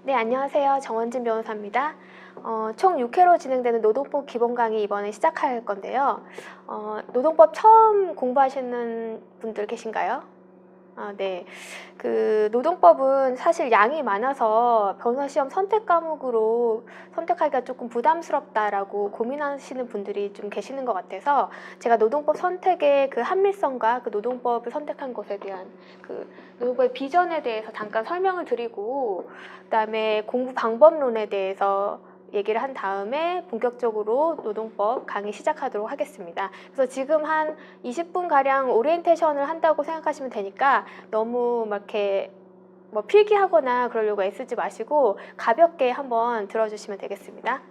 네, 안녕하세요. 정원진 변호사입니다. 총 6회로 진행되는 노동법 기본 강의 이번에 시작할 건데요. 노동법 처음 공부하시는 분들 계신가요? 네. 그 노동법은 사실 양이 많아서 변호사 시험 선택 과목으로 선택하기가 조금 부담스럽다라고 고민하시는 분들이 좀 계시는 것 같아서 제가 노동법 선택의 그 합리성과 그 노동법을 선택한 것에 대한 그 노동법의 비전에 대해서 잠깐 설명을 드리고 그다음에 공부 방법론에 대해서 얘기를 한 다음에 본격적으로 노동법 강의 시작하도록 하겠습니다. 그래서 지금 한 20분가량 오리엔테이션을 한다고 생각하시면 되니까 너무 막 이렇게 뭐 필기하거나 그러려고 애쓰지 마시고 가볍게 한번 들어주시면 되겠습니다.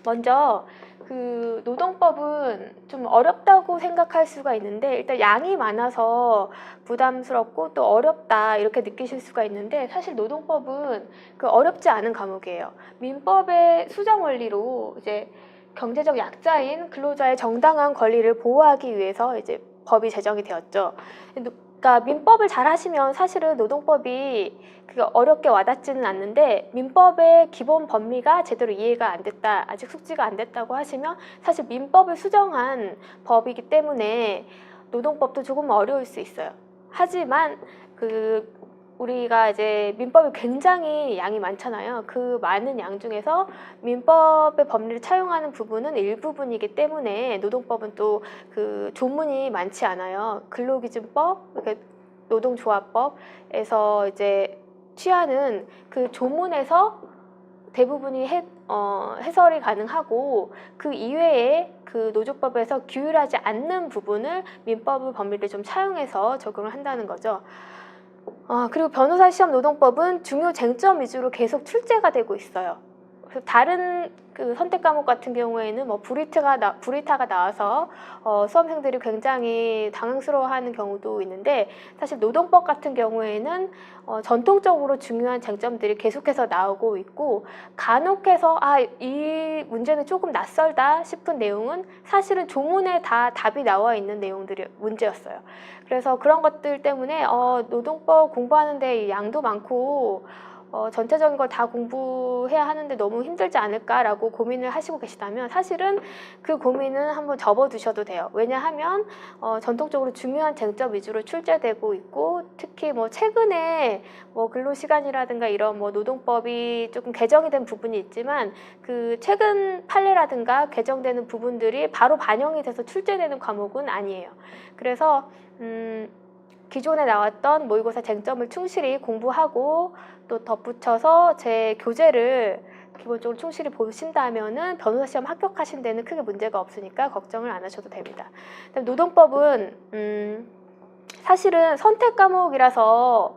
먼저 그 노동법은 좀 어렵다고 생각할 수가 있는데 일단 양이 많아서 부담스럽고 또 어렵다 이렇게 느끼실 수가 있는데 사실 노동법은 그 어렵지 않은 과목이에요. 민법의 수정 원리로 이제 경제적 약자인 근로자의 정당한 권리를 보호하기 위해서 이제 법이 제정이 되었죠. 그러니까 민법을 잘 하시면 사실은 노동법이 어렵게 와닿지는 않는데 민법의 기본 법리가 제대로 이해가 안 됐다, 아직 숙지가 안 됐다고 하시면 사실 민법을 수정한 법이기 때문에 노동법도 조금 어려울 수 있어요. 하지만 우리가 이제 민법이 굉장히 양이 많잖아요. 그 많은 양 중에서 민법의 법리를 차용하는 부분은 일부분이기 때문에 노동법은 또 그 조문이 많지 않아요. 근로기준법, 노동조합법에서 이제 취하는 그 조문에서 대부분이 해설이 가능하고 그 이외에 그 노조법에서 규율하지 않는 부분을 민법의 법리를 좀 차용해서 적용을 한다는 거죠. 그리고 변호사 시험 노동법은 중요 쟁점 위주로 계속 출제가 되고 있어요. 그래서 다른 그 선택 과목 같은 경우에는 뭐 브리타가 나와서 수험생들이 굉장히 당황스러워하는 경우도 있는데 사실 노동법 같은 경우에는 전통적으로 중요한 쟁점들이 계속해서 나오고 있고 간혹해서 이 문제는 조금 낯설다 싶은 내용은 사실은 조문에 다 답이 나와 있는 내용들이 문제였어요. 그래서 그런 것들 때문에 노동법 공부하는데 양도 많고 전체적인 걸 다 공부해야 하는데 너무 힘들지 않을까라고 고민을 하시고 계시다면 사실은 그 고민은 한번 접어두셔도 돼요. 왜냐하면 전통적으로 중요한 쟁점 위주로 출제되고 있고 특히 뭐 최근에 뭐 근로시간이라든가 이런 뭐 노동법이 조금 개정이 된 부분이 있지만 그 최근 판례라든가 개정되는 부분들이 바로 반영이 돼서 출제되는 과목은 아니에요. 그래서 기존에 나왔던 모의고사 쟁점을 충실히 공부하고 또 덧붙여서 제 교재를 기본적으로 충실히 보신다면은 변호사 시험 합격하신 데는 크게 문제가 없으니까 걱정을 안 하셔도 됩니다. 노동법은 사실은 선택 과목이라서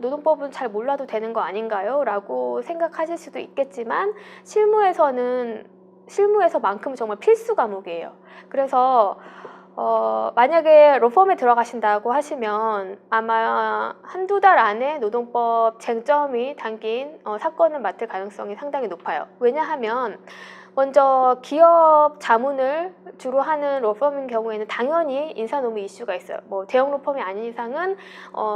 노동법은 잘 몰라도 되는 거 아닌가요? 라고 생각하실 수도 있겠지만 실무에서만큼은 정말 필수 과목이에요. 그래서 만약에 로펌에 들어가신다고 하시면 아마 한두 달 안에 노동법 쟁점이 담긴 사건을 맡을 가능성이 상당히 높아요. 왜냐하면 먼저 기업 자문을 주로 하는 로펌인 경우에는 당연히 인사노무 이슈가 있어요. 뭐 대형 로펌이 아닌 이상은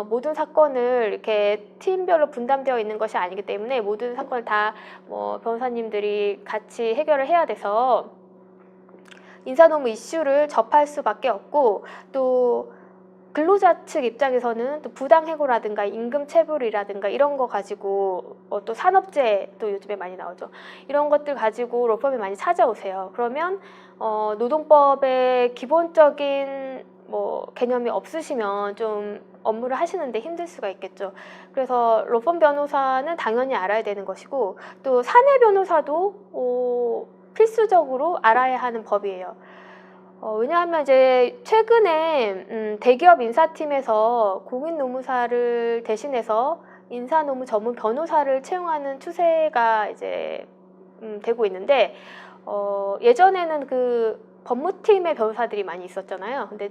모든 사건을 이렇게 팀별로 분담되어 있는 것이 아니기 때문에 모든 사건을 다 변호사님들이 같이 해결을 해야 돼서 인사노무 이슈를 접할 수밖에 없고 또 근로자 측 입장에서는 또 부당해고라든가 임금체불이라든가 이런 거 가지고 또 산업재해 또 요즘에 많이 나오죠. 이런 것들 가지고 로펌에 많이 찾아오세요. 그러면 노동법의 기본적인 개념이 없으시면 좀 업무를 하시는데 힘들 수가 있겠죠. 그래서 로펌 변호사는 당연히 알아야 되는 것이고 또 사내 변호사도 필수적으로 알아야 하는 법이에요. 왜냐하면 이제 최근에 대기업 인사팀에서 공인노무사를 대신해서 인사노무 전문 변호사를 채용하는 추세가 이제 되고 있는데 예전에는 그 법무팀의 변호사들이 많이 있었잖아요. 근데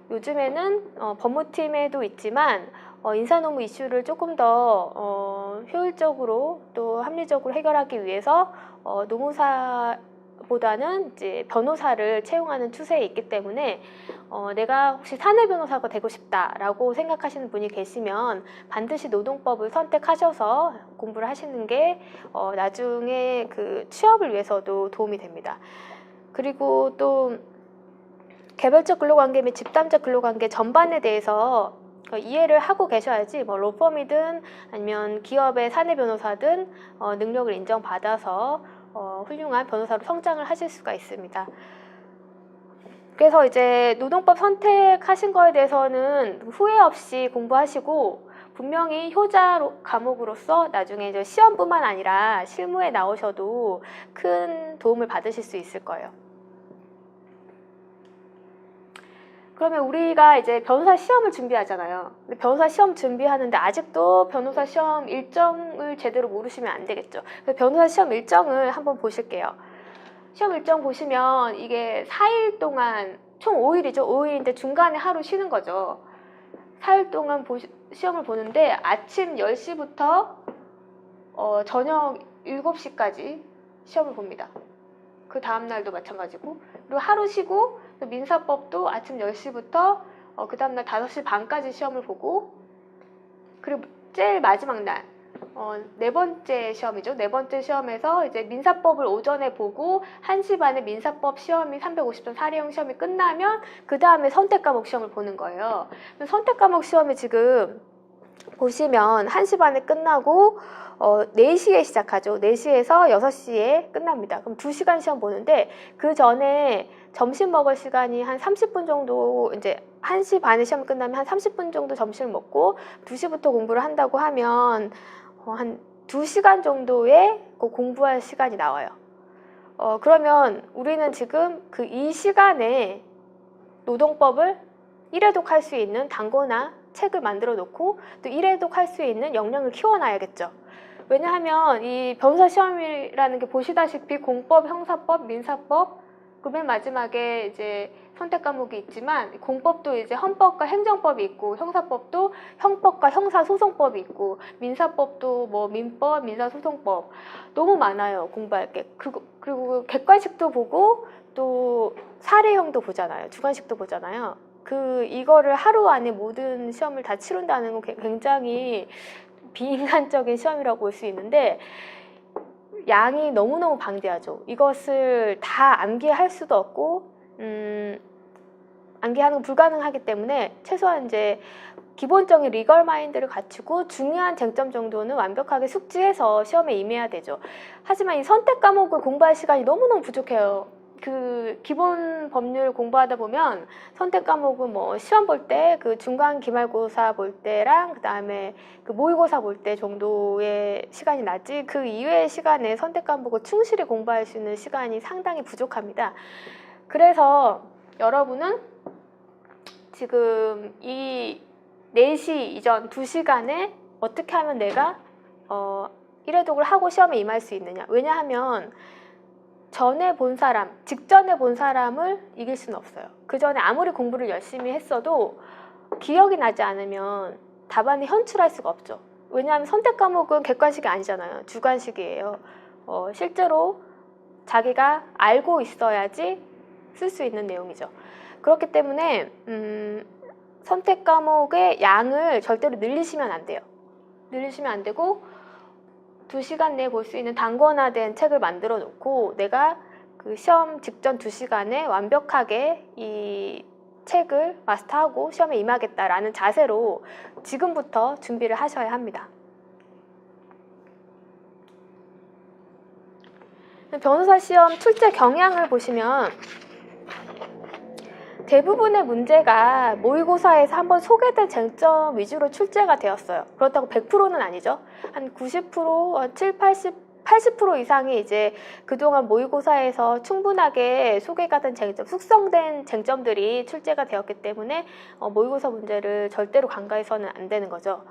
요즘에는 법무팀에도 있지만 인사노무 이슈를 조금 더 효율적으로 또 합리적으로 해결하기 위해서 노무사 보다는 이제 변호사를 채용하는 추세에 있기 때문에 내가 혹시 사내 변호사가 되고 싶다라고 생각하시는 분이 계시면 반드시 노동법을 선택하셔서 공부를 하시는 게 나중에 그 취업을 위해서도 도움이 됩니다. 그리고 또 개별적 근로관계 및 집단적 근로관계 전반에 대해서 이해를 하고 계셔야지 뭐 로펌이든 아니면 기업의 사내 변호사든 능력을 인정받아서 훌륭한 변호사로 성장을 하실 수가 있습니다. 그래서 이제 노동법 선택하신 거에 대해서는 후회 없이 공부하시고 분명히 효자 과목으로서 나중에 이제 시험뿐만 아니라 실무에 나오셔도 큰 도움을 받으실 수 있을 거예요. 그러면 우리가 이제 변호사 시험을 준비하잖아요. 근데 변호사 시험 준비하는데 아직도 변호사 시험 일정을 제대로 모르시면 안 되겠죠. 그래서 변호사 시험 일정을 한번 보실게요. 시험 일정 보시면 이게 4일 동안, 총 5일이죠. 5일인데 중간에 하루 쉬는 거죠. 4일 동안 시험을 보는데 아침 10시부터 저녁 7시까지 시험을 봅니다. 그 다음날도 마찬가지고, 그리고 하루 쉬고 민사법도 아침 10시부터 그 다음날 5시 반까지 시험을 보고, 그리고 제일 마지막 날 네 번째 시험이죠. 네 번째 시험에서 이제 민사법을 오전에 보고 1시 반에 민사법 시험이 350점 사례형 시험이 끝나면 그 다음에 선택과목 시험을 보는 거예요. 선택과목 시험이 지금 보시면 1시 반에 끝나고 4시에 시작하죠. 4시에서 6시에 끝납니다. 그럼 2시간 시험 보는데 그 전에 점심 먹을 시간이 한 30분 정도, 이제 1시 반에 시험 끝나면 한 30분 정도 점심을 먹고 2시부터 공부를 한다고 하면 한 2시간 정도의 공부할 시간이 나와요. 그러면 우리는 지금 그 이 시간에 노동법을 1회독 할 수 있는 단거나 책을 만들어 놓고 또 1회독 할 수 있는 역량을 키워놔야겠죠. 왜냐하면 이 변호사 시험이라는 게 보시다시피 공법, 형사법, 민사법, 그 맨 마지막에 이제 선택 과목이 있지만 공법도 이제 헌법과 행정법이 있고 형사법도 형법과 형사소송법이 있고 민사법도 뭐 민법, 민사소송법 너무 많아요. 공부할 게. 그리고 객관식도 보고 또 사례형도 보잖아요. 주관식도 보잖아요. 이거를 하루 안에 모든 시험을 다 치른다는 건 굉장히 비인간적인 시험이라고 볼 수 있는데 양이 너무너무 방대하죠. 이것을 다 암기할 수도 없고 암기하는 건 불가능하기 때문에 최소한 이제 기본적인 리걸 마인드를 갖추고 중요한 쟁점 정도는 완벽하게 숙지해서 시험에 임해야 되죠. 하지만 이 선택 과목을 공부할 시간이 너무너무 부족해요. 그 기본 법률 공부하다 보면 선택 과목은 뭐 시험 볼 때 그 중간 기말고사 볼 때랑 그 다음에 그 모의고사 볼 때 정도의 시간이 나지 그 이외의 시간에 선택 과목을 충실히 공부할 수 있는 시간이 상당히 부족합니다. 그래서 여러분은 지금 이 4시 이전 2시간에 어떻게 하면 내가 1회독을 하고 시험에 임할 수 있느냐. 왜냐하면 전에 본 사람, 직전에 본 사람을 이길 수는 없어요. 그 전에 아무리 공부를 열심히 했어도 기억이 나지 않으면 답안을 현출할 수가 없죠. 왜냐하면 선택 과목은 객관식이 아니잖아요. 주관식이에요. 실제로 자기가 알고 있어야지 쓸 수 있는 내용이죠. 그렇기 때문에 선택 과목의 양을 절대로 늘리시면 안 돼요. 늘리시면 안 되고 2시간 내에 볼 수 있는 단권화된 책을 만들어 놓고 내가 그 시험 직전 2시간에 완벽하게 이 책을 마스터하고 시험에 임하겠다라는 자세로 지금부터 준비를 하셔야 합니다. 변호사 시험 출제 경향을 보시면 대부분의 문제가 모의고사에서 한번 소개된 쟁점 위주로 출제가 되었어요. 그렇다고 100%는 아니죠. 한 90%, 80% 이상이 이제 그동안 모의고사에서 충분하게 소개가 된 쟁점, 숙성된 쟁점들이 출제가 되었기 때문에 모의고사 문제를 절대로 간과해서는 안 되는 거죠.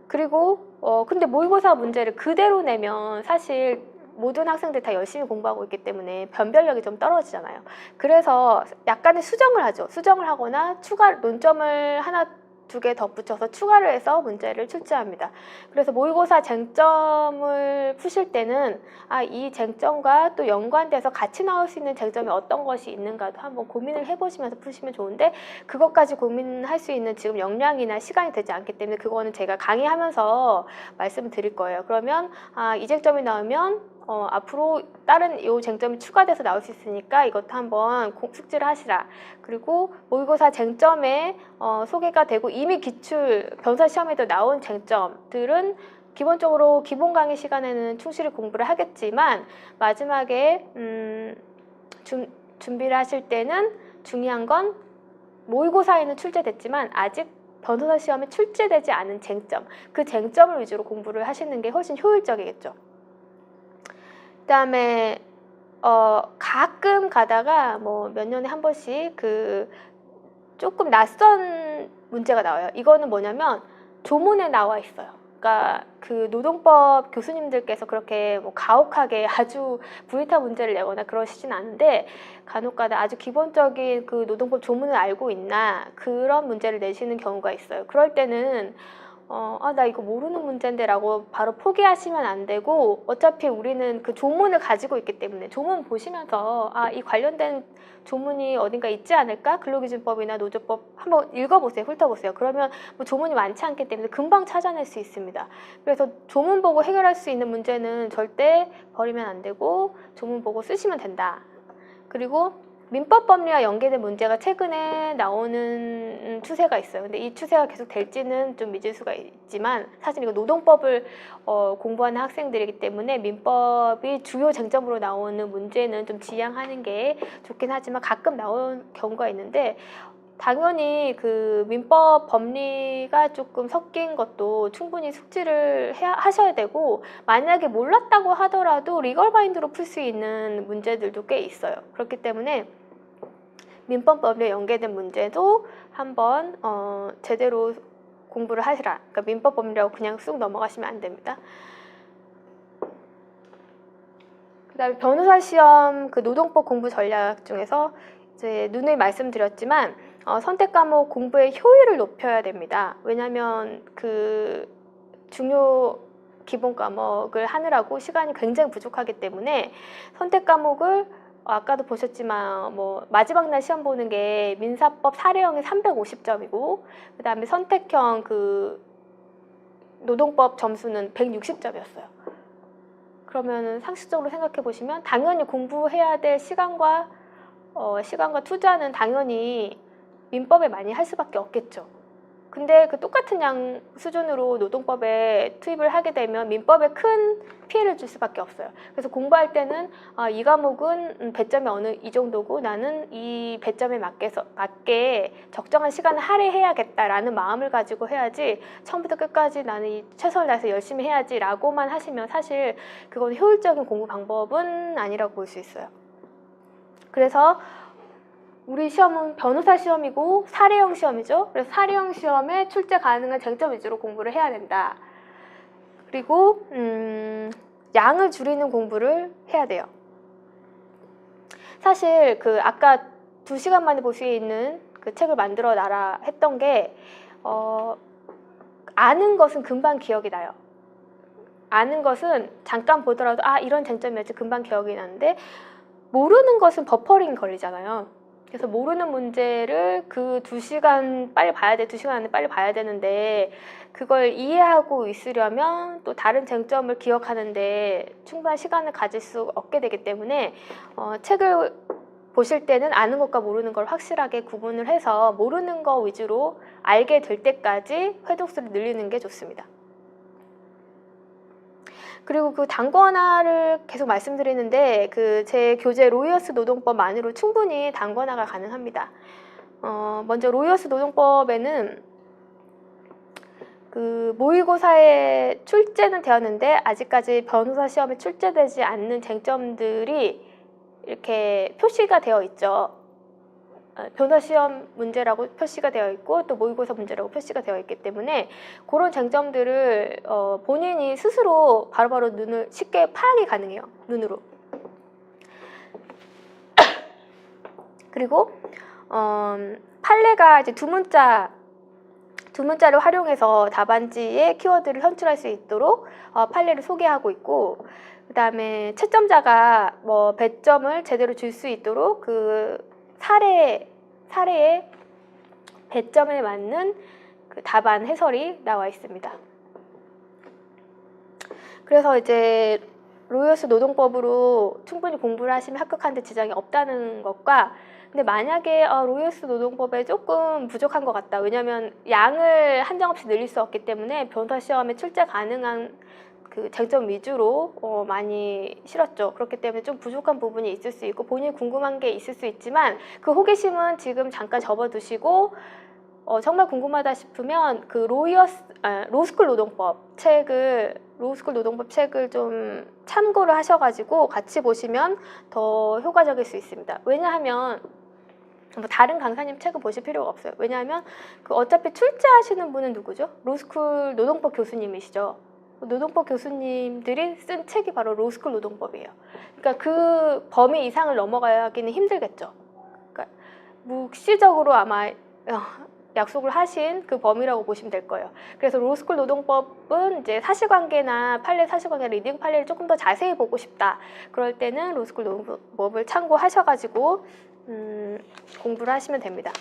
그리고 근데 모의고사 문제를 그대로 내면 사실 모든 학생들이 다 열심히 공부하고 있기 때문에 변별력이 좀 떨어지잖아요. 그래서 약간의 수정을 하죠. 수정을 하거나 추가 논점을 하나 두 개 덧붙여서 추가를 해서 문제를 출제합니다. 그래서 모의고사 쟁점을 푸실 때는 이 쟁점과 또 연관돼서 같이 나올 수 있는 쟁점이 어떤 것이 있는가도 한번 고민을 해보시면서 푸시면 좋은데, 그것까지 고민할 수 있는 지금 역량이나 시간이 되지 않기 때문에 그거는 제가 강의하면서 말씀을 드릴 거예요. 그러면 이 쟁점이 나오면 앞으로 다른 이 쟁점이 추가돼서 나올 수 있으니까 이것도 한번 숙지를 하시라. 그리고 모의고사 쟁점에 소개가 되고 이미 기출 변사 시험에도 나온 쟁점들은 기본적으로 기본 강의 시간에는 충실히 공부를 하겠지만 마지막에 준비를 하실 때는 중요한 건 모의고사에는 출제됐지만 아직 변호사 시험에 출제되지 않은 쟁점, 그 쟁점을 위주로 공부를 하시는 게 훨씬 효율적이겠죠. 그다음에 가끔 가다가 뭐 몇 년에 한 번씩 그 조금 낯선 문제가 나와요. 이거는 뭐냐면 조문에 나와 있어요. 그러니까 그 노동법 교수님들께서 그렇게 뭐 가혹하게 아주 불이타 문제를 내거나 그러시진 않은데, 간혹가다 아주 기본적인 그 노동법 조문을 알고 있나 그런 문제를 내시는 경우가 있어요. 그럴 때는 나 이거 모르는 문제인데 라고 바로 포기하시면 안 되고, 어차피 우리는 그 조문을 가지고 있기 때문에 조문 보시면서 이 관련된 조문이 어딘가 있지 않을까? 근로기준법이나 노조법 한번 읽어보세요. 훑어보세요. 그러면 뭐 조문이 많지 않기 때문에 금방 찾아낼 수 있습니다. 그래서 조문 보고 해결할 수 있는 문제는 절대 버리면 안 되고 조문 보고 쓰시면 된다. 그리고 민법 법리와 연계된 문제가 최근에 나오는 추세가 있어요. 근데 이 추세가 계속 될지는 좀 믿을 수가 있지만, 사실 이거 노동법을 공부하는 학생들이기 때문에 민법이 주요 쟁점으로 나오는 문제는 좀 지양하는 게 좋긴 하지만 가끔 나오는 경우가 있는데, 당연히 그 민법 법리가 조금 섞인 것도 충분히 숙지를 하셔야 되고, 만약에 몰랐다고 하더라도 리걸 바인드로 풀 수 있는 문제들도 꽤 있어요. 그렇기 때문에 민법 법리에 연계된 문제도 한번 제대로 공부를 하시라. 그러니까 민법 법리라고 그냥 쑥 넘어가시면 안 됩니다. 그다음에 변호사 시험 그 노동법 공부 전략 중에서 이제 누누이 말씀드렸지만 선택 과목 공부의 효율을 높여야 됩니다. 왜냐하면 그 중요 기본 과목을 하느라고 시간이 굉장히 부족하기 때문에 선택 과목을 아까도 보셨지만 뭐 마지막 날 시험 보는 게 민사법 사례형이 350점이고 그 다음에 선택형 그 노동법 점수는 160점이었어요. 그러면 상식적으로 생각해 보시면 당연히 공부해야 될 시간과 투자는 당연히 민법에 많이 할 수밖에 없겠죠. 근데 그 똑같은 양 수준으로 노동법에 투입을 하게 되면 민법에 큰 피해를 줄 수밖에 없어요. 그래서 공부할 때는 이 과목은 배점이 이 정도고 나는 이 배점에 맞게 적정한 시간을 할애해야겠다라는 마음을 가지고 해야지, 처음부터 끝까지 나는 최선을 다해서 열심히 해야지 라고만 하시면 사실 그건 효율적인 공부 방법은 아니라고 볼 수 있어요. 그래서 우리 시험은 변호사 시험이고 사례형 시험이죠. 그래서 사례형 시험에 출제 가능한 쟁점 위주로 공부를 해야 된다. 그리고 양을 줄이는 공부를 해야 돼요. 사실 그 아까 2시간 만에 볼 수 있는 그 책을 만들어 놔라 했던 게 아는 것은 금방 기억이 나요. 아는 것은 잠깐 보더라도 이런 쟁점이었지 금방 기억이 나는데, 모르는 것은 버퍼링 걸리잖아요. 그래서 모르는 문제를 그 2시간 빨리 봐야 돼. 2시간 안에 빨리 봐야 되는데 그걸 이해하고 있으려면 또 다른 쟁점을 기억하는데 충분한 시간을 가질 수 없게 되기 때문에 책을 보실 때는 아는 것과 모르는 걸 확실하게 구분을 해서 모르는 거 위주로 알게 될 때까지 회독수를 늘리는 게 좋습니다. 그리고 그 단권화를 계속 말씀드리는데 그 제 교재 로이어스 노동법만으로 충분히 단권화가 가능합니다. 먼저 로이어스 노동법에는 그 모의고사에 출제는 되었는데 아직까지 변호사 시험에 출제되지 않는 쟁점들이 이렇게 표시가 되어 있죠. 변호사 시험 문제라고 표시가 되어 있고 또 모의고사 문제라고 표시가 되어 있기 때문에 그런 쟁점들을 본인이 스스로 바로바로 눈을 쉽게 파악이 가능해요. 눈으로. 그리고 판례가 이제 두 두 문자를 활용해서 답안지에 키워드를 선출할 수 있도록 판례를 소개하고 있고, 그 다음에 채점자가 뭐 배점을 제대로 줄 수 있도록 그 사례에 배점에 맞는 그 답안 해설이 나와 있습니다. 그래서 이제 로이어스 노동법으로 충분히 공부를 하시면 합격하는 데 지장이 없다는 것과, 근데 만약에 로이어스 노동법에 조금 부족한 것 같다. 왜냐하면 양을 한정없이 늘릴 수 없기 때문에 변호사 시험에 출제 가능한 그 쟁점 위주로 많이 실었죠. 그렇기 때문에 좀 부족한 부분이 있을 수 있고 본인이 궁금한 게 있을 수 있지만 그 호기심은 지금 잠깐 접어두시고 정말 궁금하다 싶으면 그 로스쿨 노동법 책을 좀 참고를 하셔가지고 같이 보시면 더 효과적일 수 있습니다. 왜냐하면 뭐 다른 강사님 책을 보실 필요가 없어요. 왜냐하면 그 어차피 출제하시는 분은 누구죠? 로스쿨 노동법 교수님이시죠. 노동법 교수님들이 쓴 책이 바로 로스쿨 노동법이에요. 그러니까 그 범위 이상을 넘어가기는 힘들겠죠. 그러니까 묵시적으로 아마 약속을 하신 그 범위라고 보시면 될 거예요. 그래서 로스쿨 노동법은 이제 사실관계나 판례 사실관계, 리딩 판례를 조금 더 자세히 보고 싶다. 그럴 때는 로스쿨 노동법을 참고하셔가지고 공부를 하시면 됩니다.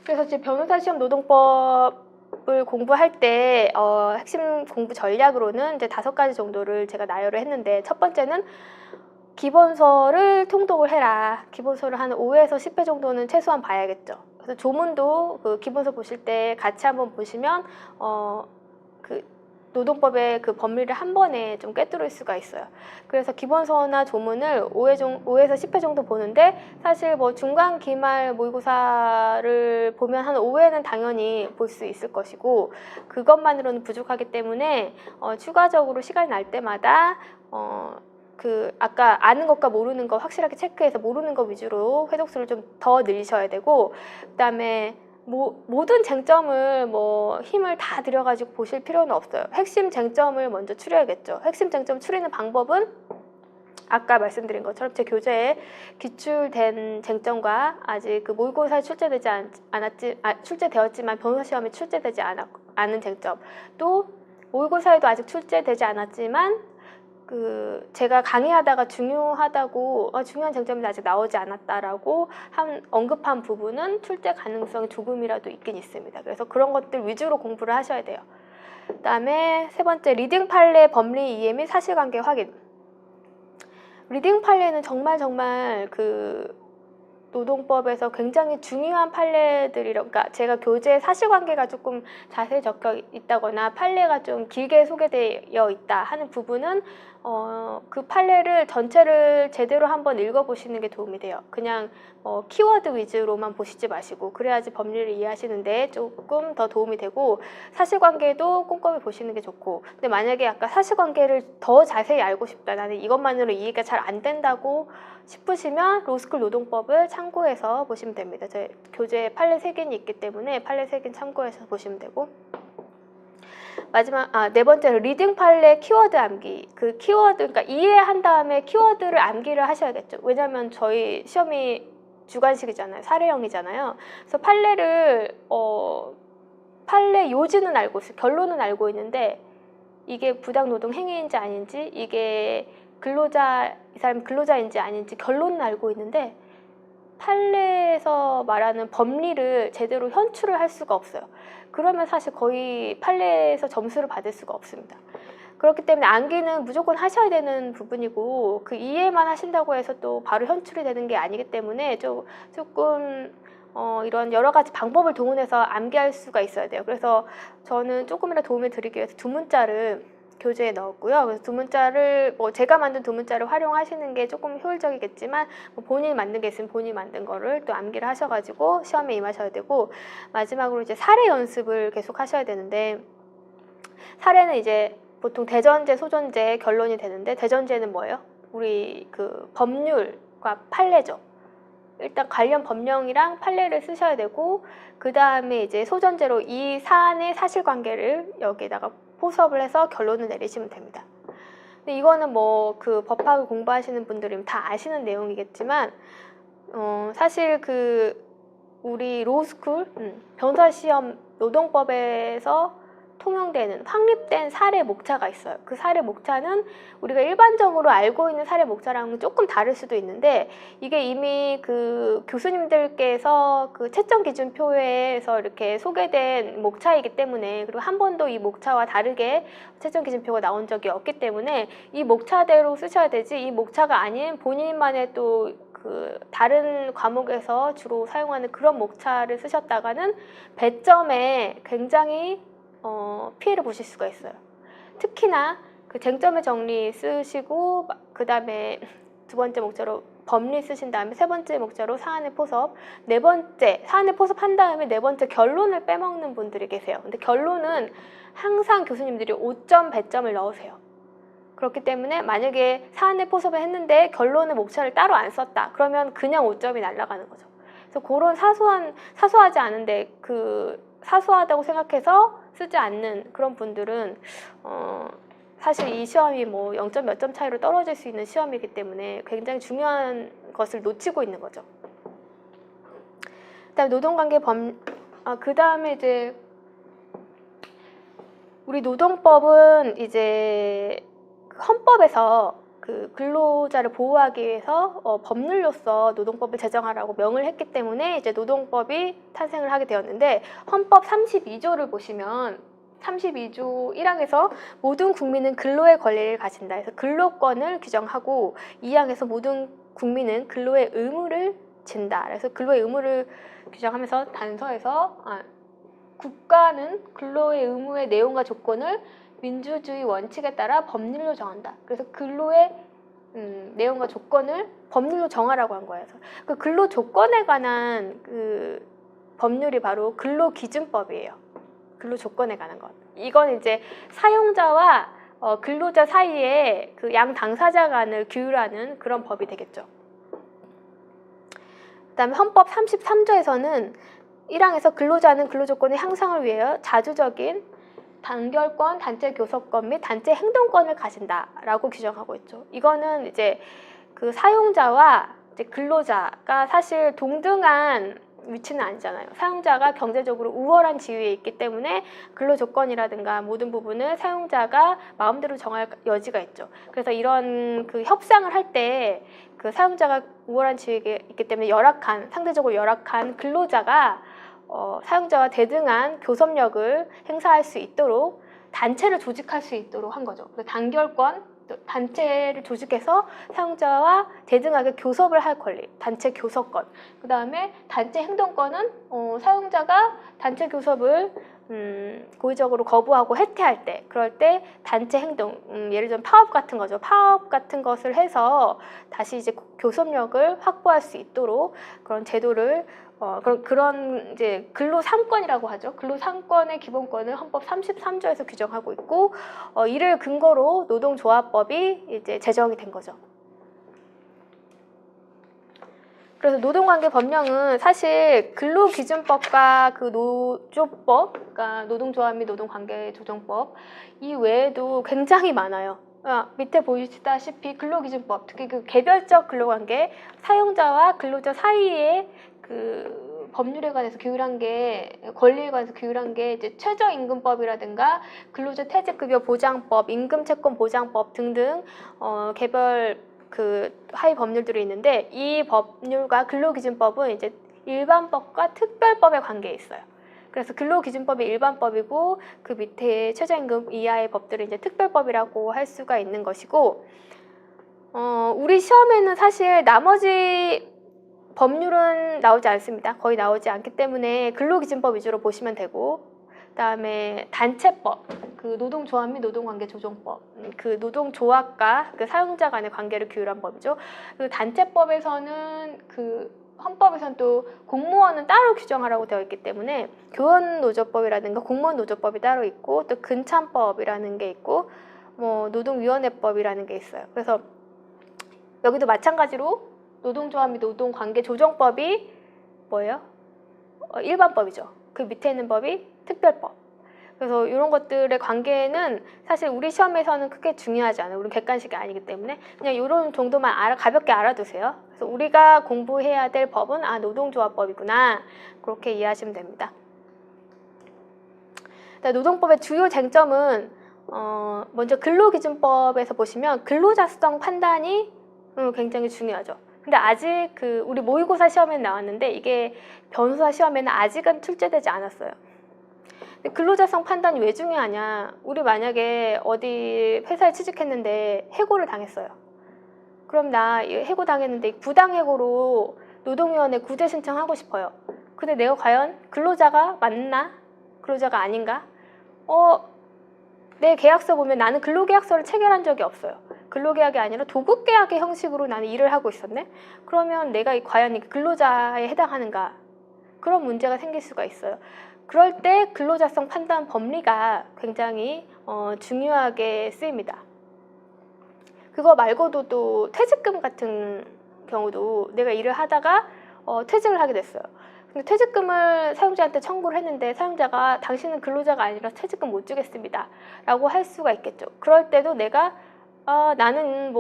그래서 지금 변호사 시험 노동법을 공부할 때 핵심 공부 전략으로는 이제 5가지 정도를 제가 나열을 했는데, 첫 번째는 기본서를 통독을 해라. 기본서를 한 5에서 10회 정도는 최소한 봐야겠죠. 그래서 조문도 그 기본서 보실 때 같이 한번 보시면 그 노동법의 그 법리를 한 번에 좀 꿰뚫을 수가 있어요. 그래서 기본서나 조문을 5에서 10회 정도 보는데, 사실 뭐 중간 기말 모의고사를 보면 한 5회는 당연히 볼 수 있을 것이고, 그것만으로는 부족하기 때문에 추가적으로 시간이 날 때마다 그 아까 아는 것과 모르는 것 확실하게 체크해서 모르는 것 위주로 회독수를 좀 더 늘리셔야 되고, 그다음에 모든 쟁점을 뭐 힘을 다 들여가지고 보실 필요는 없어요. 핵심 쟁점을 먼저 추려야겠죠. 핵심 쟁점 추리는 방법은 아까 말씀드린 것처럼 제 교재에 기출된 쟁점과 아직 그 모의고사에 출제되었지만 변호사 시험에 출제되지 않은 쟁점, 또 모의고사에도 아직 출제되지 않았지만 그 제가 강의하다가 중요한 쟁점이 아직 나오지 않았다라고 언급한 부분은 출제 가능성이 조금이라도 있긴 있습니다. 그래서 그런 것들 위주로 공부를 하셔야 돼요. 그다음에 세 번째, 리딩 판례 법리 이해 및 사실관계 확인. 리딩 판례는 정말 그 노동법에서 굉장히 중요한 그러니까 제가 교재에 사실관계가 조금 자세히 적혀 있다거나 판례가 좀 길게 소개되어 있다 하는 부분은 그 판례를 전체를 제대로 한번 읽어보시는 게 도움이 돼요. 그냥 키워드 위주로만 보시지 마시고, 그래야지 법리를 이해하시는데 조금 더 도움이 되고, 사실관계도 꼼꼼히 보시는 게 좋고. 근데 만약에 아까 사실관계를 더 자세히 알고 싶다, 나는 이것만으로 이해가 잘 안 된다고 싶으시면 로스쿨 노동법을 참고해서 보시면 됩니다. 제 교재에 판례 3개는 있기 때문에 판례 3개는 참고해서 보시면 되고, 마지막 네 번째로 리딩 판례 키워드 암기. 그 키워드, 그러니까 이해한 다음에 키워드를 암기를 하셔야겠죠. 왜냐하면 저희 시험이 주관식이잖아요. 사례형이잖아요. 그래서 판례 요지는 알고 있어요. 결론은 알고 있는데 이게 부당노동 행위인지 아닌지, 이게 이 사람이 근로자인지 아닌지 결론은 알고 있는데 판례에서 말하는 법리를 제대로 현출을 할 수가 없어요. 그러면 사실 거의 판례에서 점수를 받을 수가 없습니다. 그렇기 때문에 암기는 무조건 하셔야 되는 부분이고, 그 이해만 하신다고 해서 또 바로 현출이 되는 게 아니기 때문에 조금 이런 여러 가지 방법을 동원해서 암기할 수가 있어야 돼요. 그래서 저는 조금이라도 도움을 드리기 위해서 두 문자를 교재에 넣었고요. 그래서 두 문자를 제가 만든 두 문자를 활용하시는 게 조금 효율적이겠지만 본인이 만든 게 있으면 본인이 만든 거를 또 암기를 하셔가지고 시험에 임하셔야 되고, 마지막으로 이제 사례 연습을 계속 하셔야 되는데, 사례는 이제 보통 대전제, 소전제 결론이 되는데, 대전제는 뭐예요? 우리 그 법률과 판례죠. 일단 관련 법령이랑 판례를 쓰셔야 되고, 그 다음에 이제 소전제로 이 사안의 사실관계를 여기에다가 포섭을 해서 결론을 내리시면 됩니다. 근데 이거는 뭐 그 법학을 공부하시는 분들이면 다 아시는 내용이겠지만 사실 그 우리 로스쿨 변호사 시험 노동법에서 통용되는 확립된 사례 목차가 있어요. 그 사례 목차는 우리가 일반적으로 알고 있는 사례 목차랑은 조금 다를 수도 있는데, 이게 이미 그 교수님들께서 그 채점 기준표에서 이렇게 소개된 목차이기 때문에, 그리고 한 번도 이 목차와 다르게 채점 기준표가 나온 적이 없기 때문에 이 목차대로 쓰셔야 되지, 이 목차가 아닌 본인만의 또 그 다른 과목에서 주로 사용하는 그런 목차를 쓰셨다가는 배점에 굉장히 피해를 보실 수가 있어요. 특히나 그 쟁점의 정리 쓰시고, 그 다음에 두 번째 목차로 법리 쓰신 다음에 세 번째 목차로 사안의 포섭, 네 번째 사안의 포섭한 다음에 네 번째 결론을 빼먹는 분들이 계세요. 근데 결론은 항상 교수님들이 5점 배점을 넣으세요. 그렇기 때문에 만약에 사안의 포섭을 했는데 결론의 목차를 따로 안 썼다, 그러면 그냥 5점이 날아가는 거죠. 그래서 그런 사소하지 않은데 그 사소하다고 생각해서 쓰지 않는 그런 분들은 사실 이 시험이 뭐 0점 몇 점 차이로 떨어질 수 있는 시험이기 때문에 굉장히 중요한 것을 놓치고 있는 거죠. 그다음에 노동관계 그 다음에 이제 우리 노동법은 이제 헌법에서 그 근로자를 보호하기 위해서 법률로서 노동법을 제정하라고 명을 했기 때문에 이제 노동법이 탄생을 하게 되었는데, 헌법 32조를 보시면 32조 1항에서 모든 국민은 근로의 권리를 가진다 해서 근로권을 규정하고, 2항에서 모든 국민은 근로의 의무를 진다. 그래서 근로의 의무를 규정하면서 단서에서 국가는 근로의 의무의 내용과 조건을 민주주의 원칙에 따라 법률로 정한다. 그래서 근로의 내용과 조건을 법률로 정하라고 한 거예요. 그 근로 조건에 관한 그 법률이 바로 근로기준법이에요. 근로 조건에 관한 것. 이건 이제 사용자와 근로자 사이에 그 양 당사자 간을 규율하는 그런 법이 되겠죠. 그다음에 헌법 33조에서는 1항에서 근로자는 근로조건의 향상을 위하여 자주적인 단결권, 단체 교섭권 및 단체 행동권을 가진다라고 규정하고 있죠. 이거는 이제 그 사용자와 이제 근로자가 사실 동등한 위치는 아니잖아요. 사용자가 경제적으로 우월한 지위에 있기 때문에 근로조건이라든가 모든 부분을 사용자가 마음대로 정할 여지가 있죠. 그래서 이런 그 협상을 할 때 그 사용자가 우월한 지위에 있기 때문에 상대적으로 열악한 근로자가 사용자와 대등한 교섭력을 행사할 수 있도록 단체를 조직할 수 있도록 한 거죠. 단결권, 단체를 조직해서 사용자와 대등하게 교섭을 할 권리, 단체 교섭권. 그 다음에 단체 행동권은 사용자가 단체 교섭을 고의적으로 거부하고 해태할 때, 그럴 때 단체 행동, 예를 들면 파업 같은 거죠. 파업 같은 것을 해서 다시 이제 교섭력을 확보할 수 있도록 그런 제도를 그런 이제 근로 3권이라고 하죠. 근로 3권의 기본권을 헌법 33조에서 규정하고 있고, 이를 근거로 노동조합법이 이제 제정이 된 거죠. 그래서 노동관계 법령은 사실 근로기준법과 그 노조법, 그러니까 노동조합 및 노동관계조정법 이 외에도 굉장히 많아요. 밑에 보시다시피 근로기준법, 특히 그 개별적 근로관계, 사용자와 근로자 사이에 그 법률에 관해서 규율한 게, 권리에 관해서 규율한 게 이제 최저임금법이라든가 근로자 퇴직급여 보장법, 임금채권 보장법 등등 개별 그 하위 법률들이 있는데, 이 법률과 근로기준법은 이제 일반법과 특별법의 관계에 있어요. 그래서 근로기준법이 일반법이고 그 밑에 최저임금 이하의 법들은 이제 특별법이라고 할 수가 있는 것이고, 우리 시험에는 사실 나머지 법률은 나오지 않습니다. 거의 나오지 않기 때문에 근로기준법 위주로 보시면 되고, 그다음에 단체법, 그 노동조합 및 노동관계조정법, 그 노동조합과 그 사용자 간의 관계를 규율한 법이죠. 그 단체법에서는 그 헌법에서는 또 공무원은 따로 규정하라고 되어 있기 때문에 교원노조법이라든가 공무원노조법이 따로 있고, 또 근참법이라는 게 있고, 뭐 노동위원회법이라는 게 있어요. 그래서 여기도 마찬가지로 노동조합 및 노동관계조정법이 뭐예요? 일반법이죠. 그 밑에 있는 법이 특별법. 그래서 이런 것들의 관계는 사실 우리 시험에서는 크게 중요하지 않아요. 우리는 객관식이 아니기 때문에 그냥 이런 정도만 가볍게 알아두세요. 그래서 우리가 공부해야 될 법은 노동조합법이구나, 그렇게 이해하시면 됩니다. 노동법의 주요 쟁점은 먼저 근로기준법에서 보시면 근로자성 판단이 굉장히 중요하죠. 근데 아직 우리 모의고사 시험에 나왔는데 이게 변호사 시험에는 아직은 출제되지 않았어요. 근데 근로자성 판단이 왜 중요하냐? 우리 만약에 어디 회사에 취직했는데 해고를 당했어요. 그럼 나 해고 당했는데 부당해고로 노동위원회 구제 신청하고 싶어요. 근데 내가 과연 근로자가 맞나? 근로자가 아닌가? 내 계약서 보면 나는 근로계약서를 체결한 적이 없어요. 근로계약이 아니라 도급계약의 형식으로 나는 일을 하고 있었네? 그러면 내가 과연 근로자에 해당하는가? 그런 문제가 생길 수가 있어요. 그럴 때 근로자성 판단 법리가 굉장히 중요하게 쓰입니다. 그거 말고도 또 퇴직금 같은 경우도 내가 일을 하다가 퇴직을 하게 됐어요. 근데 퇴직금을 사용자한테 청구를 했는데 사용자가 당신은 근로자가 아니라 퇴직금 못 주겠습니다 라고 할 수가 있겠죠. 그럴 때도 내가 나는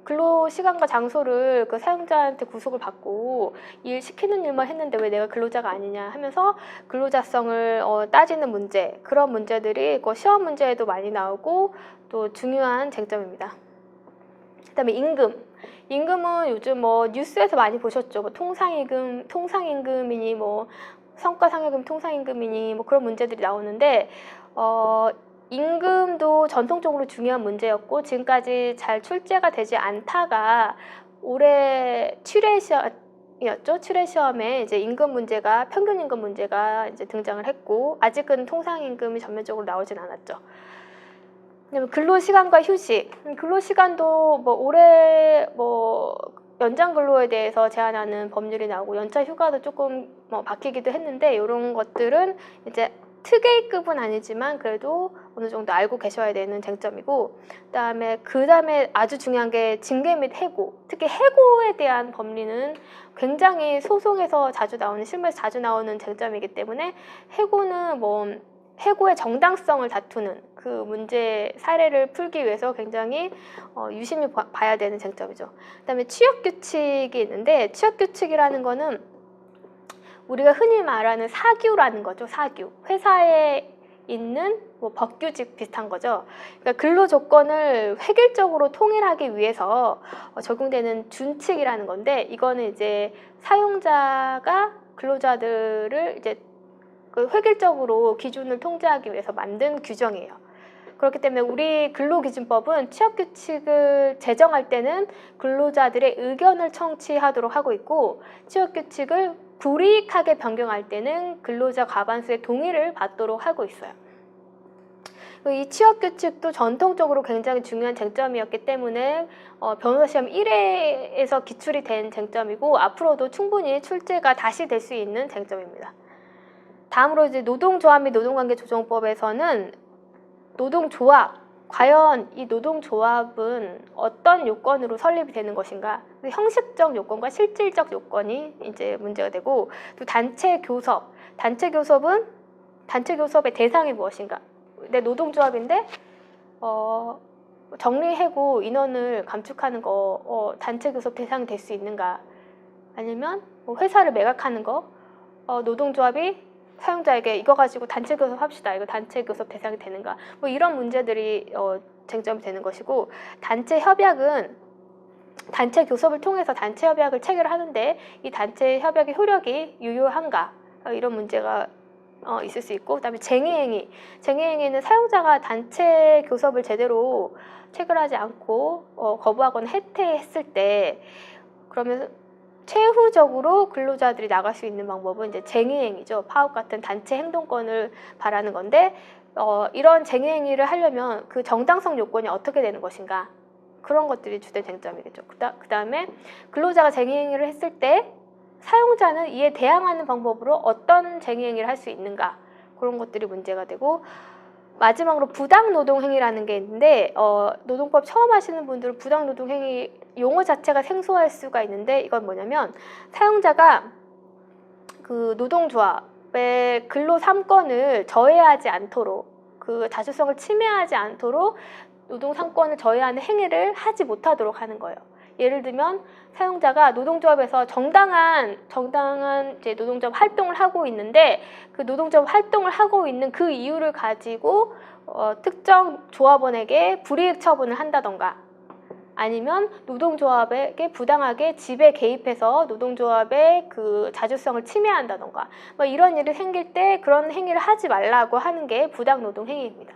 근로시간과 장소를 그 사용자한테 구속을 받고 일 시키는 일만 했는데 왜 내가 근로자가 아니냐 하면서 근로자성을 따지는 문제, 그런 문제들이 시험 문제에도 많이 나오고 또 중요한 쟁점입니다. 그 다음에 임금은 요즘 뉴스에서 많이 보셨죠. 통상임금이니 성과상여금 통상임금이니 그런 문제들이 나오는데 임금도 전통적으로 중요한 문제였고 지금까지 잘 출제가 되지 않다가 올해 7회 시험이었죠. 7회 시험에 이제 임금 문제가, 평균 임금 문제가 이제 등장을 했고 아직은 통상임금이 전면적으로 나오진 않았죠. 근로시간과 휴식, 근로시간도 올해 연장 근로에 대해서 제한하는 법률이 나오고 연차 휴가도 조금 바뀌기도 했는데 이런 것들은 이제 특혜급은 아니지만 그래도 어느 정도 알고 계셔야 되는 쟁점이고, 그다음에 아주 중요한 게 징계 및 해고, 특히 해고에 대한 법리는 굉장히 소송에서 자주 나오는, 실무에서 자주 나오는 쟁점이기 때문에 해고는 해고의 정당성을 다투는 그 문제 사례를 풀기 위해서 굉장히 유심히 봐야 되는 쟁점이죠. 그다음에 취업규칙이 있는데 취업규칙이라는 거는 우리가 흔히 말하는 사규라는 거죠. 사규. 회사에 있는 법규칙 비슷한 거죠. 그러니까 근로 조건을 획일적으로 통일하기 위해서 적용되는 준칙이라는 건데 이거는 이제 사용자가 근로자들을 이제 획일적으로 기준을 통제하기 위해서 만든 규정이에요. 그렇기 때문에 우리 근로기준법은 취업규칙을 제정할 때는 근로자들의 의견을 청취하도록 하고 있고 취업규칙을 불이익하게 변경할 때는 근로자 과반수의 동의를 받도록 하고 있어요. 이 취업규칙도 전통적으로 굉장히 중요한 쟁점이었기 때문에 변호사 시험 1회에서 기출이 된 쟁점이고 앞으로도 충분히 출제가 다시 될 수 있는 쟁점입니다. 다음으로 이제 노동조합 및 노동관계조정법에서는 노동조합, 과연 이 노동조합은 어떤 요건으로 설립이 되는 것인가? 형식적 요건과 실질적 요건이 이제 문제가 되고, 또 단체 교섭은 단체 교섭의 대상이 무엇인가? 내 노동조합인데 정리해고 인원을 감축하는 거 단체 교섭 대상이 될 수 있는가? 아니면 회사를 매각하는 거 노동조합이 사용자에게 이거 가지고 단체 교섭 합시다. 이거 단체 교섭 대상이 되는가? 이런 문제들이 쟁점이 되는 것이고, 단체 협약은 단체 교섭을 통해서 단체 협약을 체결하는데 이 단체 협약의 효력이 유효한가? 이런 문제가 있을 수 있고, 그다음에 쟁의행위는 사용자가 단체 교섭을 제대로 체결하지 않고 거부하거나 해태했을 때 그러면 최후적으로 근로자들이 나갈 수 있는 방법은 이제 쟁의행위죠. 파업 같은 단체 행동권을 바라는 건데 이런 쟁의행위를 하려면 그 정당성 요건이 어떻게 되는 것인가? 그런 것들이 주된 쟁점이겠죠. 그 다음에 근로자가 쟁의행위를 했을 때 사용자는 이에 대항하는 방법으로 어떤 쟁의행위를 할 수 있는가? 그런 것들이 문제가 되고, 마지막으로 부당노동행위라는 게 있는데 노동법 처음 하시는 분들은 부당노동행위 용어 자체가 생소할 수가 있는데 이건 뭐냐면 사용자가 그 노동조합 노동법의 근로 3권을 저해하지 않도록, 그 자주성을 침해하지 않도록 노동 3권을 저해하는 행위를 하지 못하도록 하는 거예요. 예를 들면 사용자가 노동조합에서 정당한 이제 노동조합 활동을 하고 있는데, 그 노동조합 활동을 하고 있는 그 이유를 가지고 특정 조합원에게 불이익 처분을 한다던가, 아니면 노동조합에게 부당하게 지배 개입해서 노동조합의 그 자주성을 침해한다던가, 뭐 이런 일이 생길 때 그런 행위를 하지 말라고 하는 게 부당노동 행위입니다.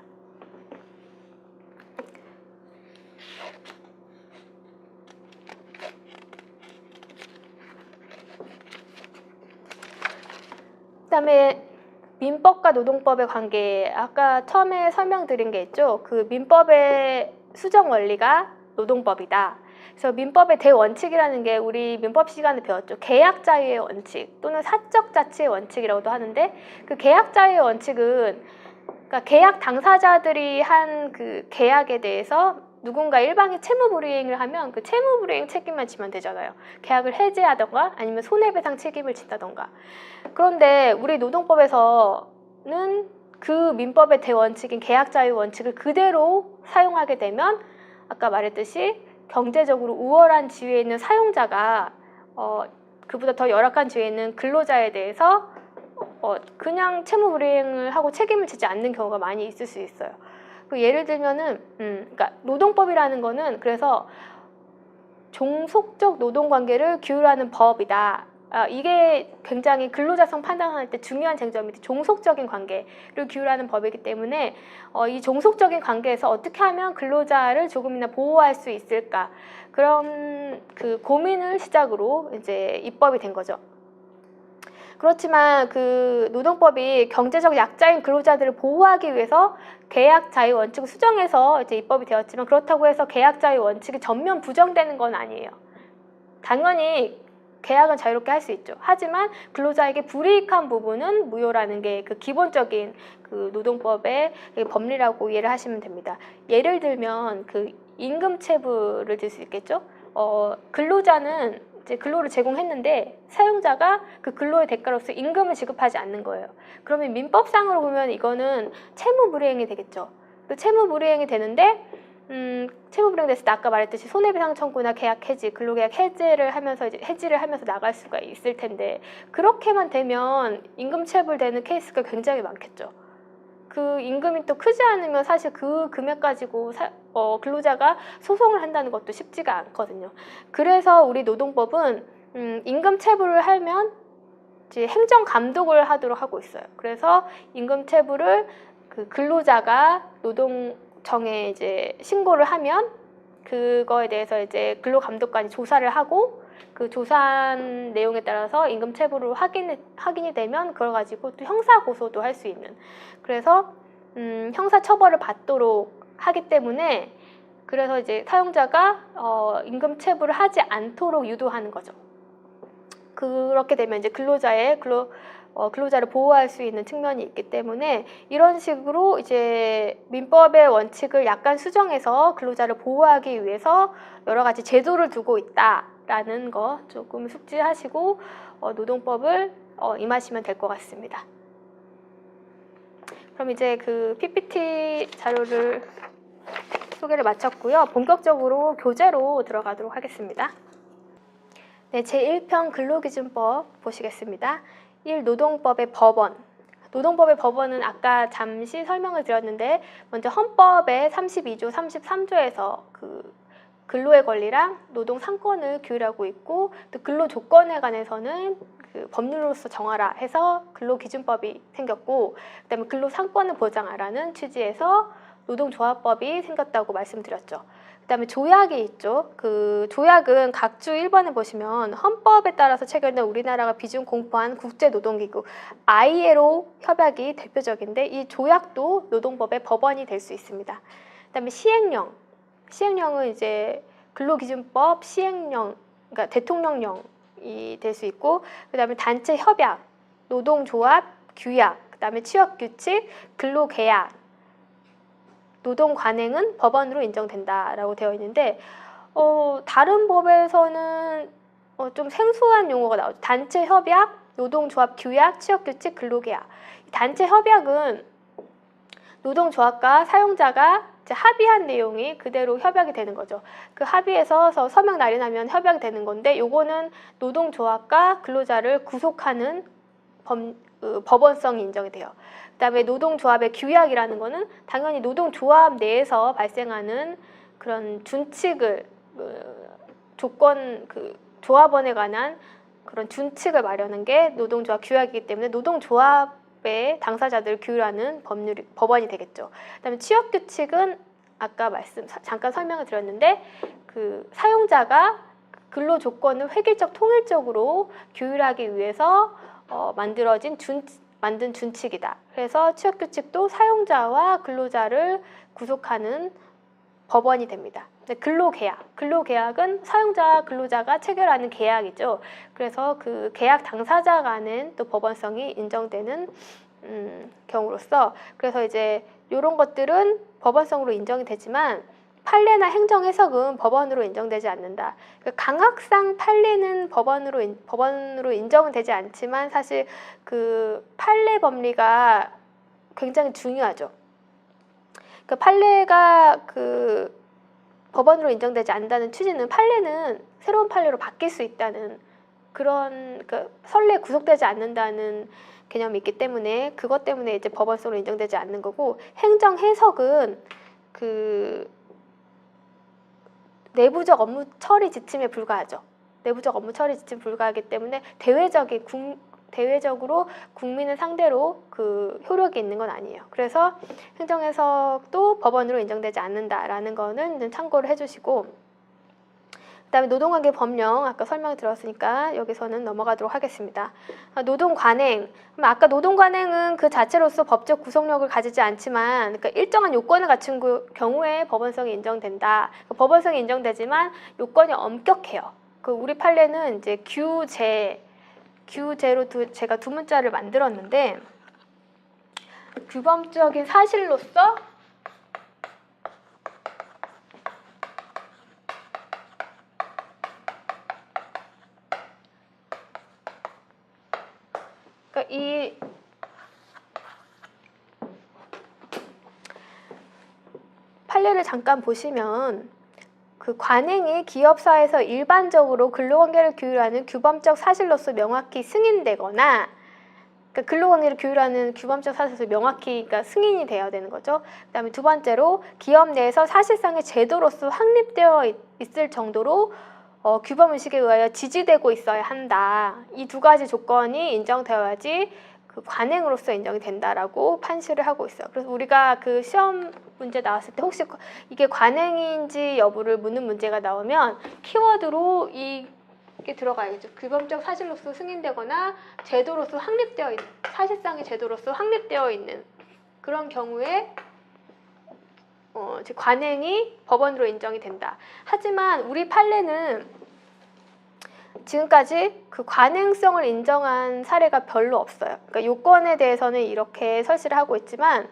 그다음에 민법과 노동법의 관계, 아까 처음에 설명드린 게 있죠. 그 민법의 수정 원리가 노동법이다. 그래서 민법의 대원칙이라는 게 우리 민법 시간에 배웠죠. 계약 자유의 원칙 또는 사적 자치의 원칙이라고도 하는데, 그 계약 자유의 원칙은 그러니까 계약 당사자들이 한 그 계약에 대해서 누군가 일방이 채무불이행을 하면 그 채무불이행 책임만 지면 되잖아요. 계약을 해지하던가 아니면 손해배상 책임을 진다던가. 그런데 우리 노동법에서는 그 민법의 대원칙인 계약자유 원칙을 그대로 사용하게 되면, 아까 말했듯이 경제적으로 우월한 지위에 있는 사용자가 그보다 더 열악한 지위에 있는 근로자에 대해서 그냥 채무불이행을 하고 책임을 지지 않는 경우가 많이 있을 수 있어요. 그 예를 들면은 그러니까 노동법이라는 거는 그래서 종속적 노동관계를 규율하는 법이다. 이게 굉장히 근로자성 판단할 때 중요한 쟁점인데, 종속적인 관계를 규율하는 법이기 때문에 이 종속적인 관계에서 어떻게 하면 근로자를 조금이나 보호할 수 있을까, 그런 그 고민을 시작으로 이제 입법이 된 거죠. 그렇지만 그 노동법이 경제적 약자인 근로자들을 보호하기 위해서 계약 자유 원칙을 수정해서 이제 입법이 되었지만, 그렇다고 해서 계약 자유 원칙이 전면 부정되는 건 아니에요. 당연히 계약은 자유롭게 할 수 있죠. 하지만 근로자에게 불이익한 부분은 무효라는 게 그 기본적인 그 노동법의 법리라고 이해를 하시면 됩니다. 예를 들면 그 임금체불을 들 수 있겠죠. 근로자는 이제 근로를 제공했는데 사용자가 그 근로의 대가로서 임금을 지급하지 않는 거예요. 그러면 민법상으로 보면 이거는 채무불이행이 되겠죠. 채무불이행이 되는데 채무불이행 됐을 때 아까 말했듯이 손해배상 청구나 계약 해지, 근로계약 해지를 하면서 이제 해지를 하면서 나갈 수가 있을 텐데, 그렇게만 되면 임금 체불되는 케이스가 굉장히 많겠죠. 그 임금이 또 크지 않으면 사실 그 금액 가지고 근로자가 소송을 한다는 것도 쉽지가 않거든요. 그래서 우리 노동법은 임금 체불을 하면 이제 행정 감독을 하도록 하고 있어요. 그래서 임금 체불을 그 근로자가 노동청에 이제 신고를 하면 그거에 대해서 이제 근로감독관이 조사를 하고, 그 조사한 내용에 따라서 임금 체불로 확인이 되면 그걸 가지고 또 형사 고소도 할 수 있는, 그래서 형사 처벌을 받도록 하기 때문에, 그래서 이제 사용자가 임금 체불을 하지 않도록 유도하는 거죠. 그렇게 되면 이제 근로자를 보호할 수 있는 측면이 있기 때문에, 이런 식으로 이제 민법의 원칙을 약간 수정해서 근로자를 보호하기 위해서 여러 가지 제도를 두고 있다라는 거 조금 숙지하시고 노동법을 임하시면 될 것 같습니다. 그럼 이제 그 PPT 자료를 소개를 마쳤고요. 본격적으로 교재로 들어가도록 하겠습니다. 네, 제1편 근로기준법 보시겠습니다. 1. 노동법의 법원. 노동법의 법원은 아까 잠시 설명을 드렸는데, 먼저 헌법의 32조, 33조에서 그 근로의 권리랑 노동 상권을 규율하고 있고, 또 근로 조건에 관해서는 그 법률로서 정하라 해서 근로기준법이 생겼고, 그다음에 근로 상권을 보장하라는 취지에서 노동조합법이 생겼다고 말씀드렸죠. 그다음에 조약이 있죠. 그 조약은 각주 1번에 보시면 헌법에 따라서 체결된 우리나라가 비준 공포한 국제노동기구 ILO 협약이 대표적인데, 이 조약도 노동법의 법원이 될 수 있습니다. 그다음에 시행령은 이제 근로기준법 시행령, 그러니까 대통령령이 될 수 있고, 그다음에 단체 협약, 노동조합 규약, 그다음에 취업규칙, 근로계약, 노동 관행은 법원으로 인정된다라고 되어 있는데, 다른 법에서는 좀 생소한 용어가 나오죠. 단체 협약, 노동조합 규약, 취업규칙, 근로계약. 단체 협약은 노동조합과 사용자가 이제 합의한 내용이 그대로 협약이 되는 거죠. 그 합의에서 서명 날인하면 협약이 되는 건데, 요거는 노동조합과 근로자를 구속하는 법원성이 인정이 돼요. 그다음에 노동조합의 규약이라는 거는 당연히 노동조합 내에서 발생하는 그런 준칙을 조건 조합원에 관한 그런 준칙을 마련한 게 노동조합 규약이기 때문에 노동조합의 당사자들을 규율하는 법원이 되겠죠. 그다음에 취업규칙은 아까 잠깐 설명을 드렸는데 그 사용자가 근로 조건을 획일적 통일적으로 규율하기 위해서 만든 준칙이다. 그래서 취업규칙도 사용자와 근로자를 구속하는 법원이 됩니다. 근로계약은 사용자와 근로자가 체결하는 계약이죠. 그래서 그 계약 당사자 간은 또 법원성이 인정되는 경우로서, 그래서 이제 이런 것들은 법원성으로 인정이 되지만 판례나 행정 해석은 법원으로 인정되지 않는다. 강학상 판례는 법원으로 인정은 되지 않지만 사실 그 판례 법리가 굉장히 중요하죠. 그 판례가 그 법원으로 인정되지 않는다는 취지는 판례는 새로운 판례로 바뀔 수 있다는 그런 선례에 구속되지 않는다는 개념이 있기 때문에 그것 때문에 이제 법원성으로 인정되지 않는 거고, 행정 해석은 그 내부적 업무 처리 지침에 불과하죠. 내부적 업무 처리 지침에 불과하기 때문에 대외적으로 국민을 상대로 그 효력이 있는 건 아니에요. 그래서 행정 해석도 법원으로 인정되지 않는다라는 거는 참고를 해주시고, 그다음에 노동관계 법령 아까 설명을 들었으니까 여기서는 넘어가도록 하겠습니다. 노동관행. 아까 노동관행은 그 자체로서 법적 구속력을 가지지 않지만, 그러니까 일정한 요건을 갖춘 경우에 법원성이 인정된다. 법원성이 인정되지만 요건이 엄격해요. 우리 판례는 이제 규제로 제가 두 문자를 만들었는데, 규범적인 사실로서 이 판례를 잠깐 보시면 그 관행이 기업사에서 일반적으로 근로관계를 규율하는 규범적 사실로서 명확히 승인되거나, 그러니까 근로관계를 규율하는 규범적 사실로서 명확히 승인이 되어야 되는 거죠. 그다음에 두 번째로 기업 내에서 사실상의 제도로서 확립되어 있을 정도로 규범의식에 의하여 지지되고 있어야 한다. 이 두 가지 조건이 인정되어야지 그 관행으로서 인정이 된다라고 판시를 하고 있어요. 그래서 우리가 그 시험 문제 나왔을 때 혹시 이게 관행인지 여부를 묻는 문제가 나오면 키워드로 이게 들어가야겠죠. 규범적 사실로서 승인되거나 제도로서 사실상의 제도로서 확립되어 있는 그런 경우에 관행이 법원으로 인정이 된다. 하지만 우리 판례는 지금까지 그 관행성을 인정한 사례가 별로 없어요. 그러니까 요건에 대해서는 이렇게 설치를 하고 있지만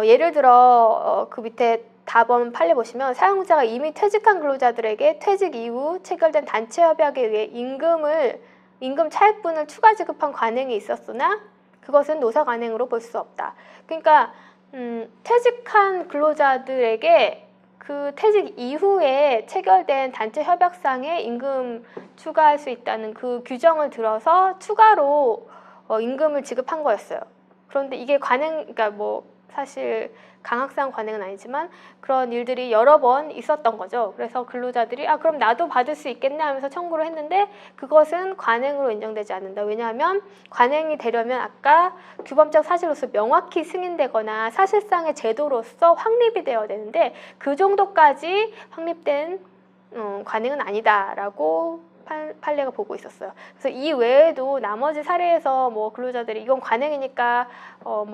예를 들어 그 밑에 답안 판례 보시면 사용자가 이미 퇴직한 근로자들에게 퇴직 이후 체결된 단체 협약에 의해 임금 차액분을 추가 지급한 관행이 있었으나 그것은 노사 관행으로 볼 수 없다. 그러니까 퇴직한 근로자들에게 그 퇴직 이후에 체결된 단체 협약상에 임금 추가할 수 있다는 그 규정을 들어서 추가로 임금을 지급한 거였어요. 그런데 이게 그러니까 사실 강학상 관행은 아니지만 그런 일들이 여러 번 있었던 거죠. 그래서 근로자들이 그럼 나도 받을 수 있겠네 하면서 청구를 했는데 그것은 관행으로 인정되지 않는다. 왜냐하면 관행이 되려면 아까 규범적 사실로서 명확히 승인되거나 사실상의 제도로서 확립이 되어야 되는데 그 정도까지 확립된 관행은 아니다라고 판례가 보고 있었어요. 그래서 이 외에도 나머지 사례에서 근로자들이 이건 관행이니까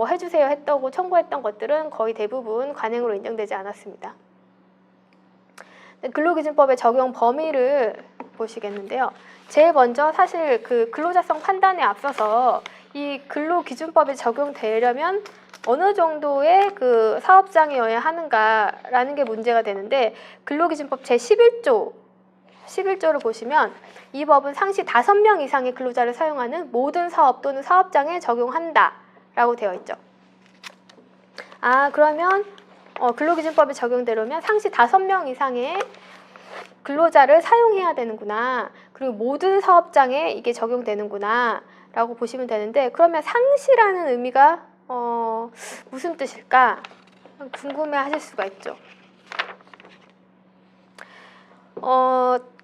해주세요 했다고 청구했던 것들은 거의 대부분 관행으로 인정되지 않았습니다. 근로기준법의 적용 범위를 보시겠는데요. 제일 먼저 사실 그 근로자성 판단에 앞서서 이 근로기준법이 적용되려면 어느 정도의 그 사업장이어야 하는가라는 게 문제가 되는데 근로기준법 제11조 11조를 보시면 이 법은 상시 5명 이상의 근로자를 사용하는 모든 사업 또는 사업장에 적용한다 라고 되어 있죠. 그러면 근로기준법에 적용되려면 상시 5명 이상의 근로자를 사용해야 되는구나. 그리고 모든 사업장에 이게 적용되는구나 라고 보시면 되는데, 그러면 상시라는 의미가 무슨 뜻일까 궁금해 하실 수가 있죠.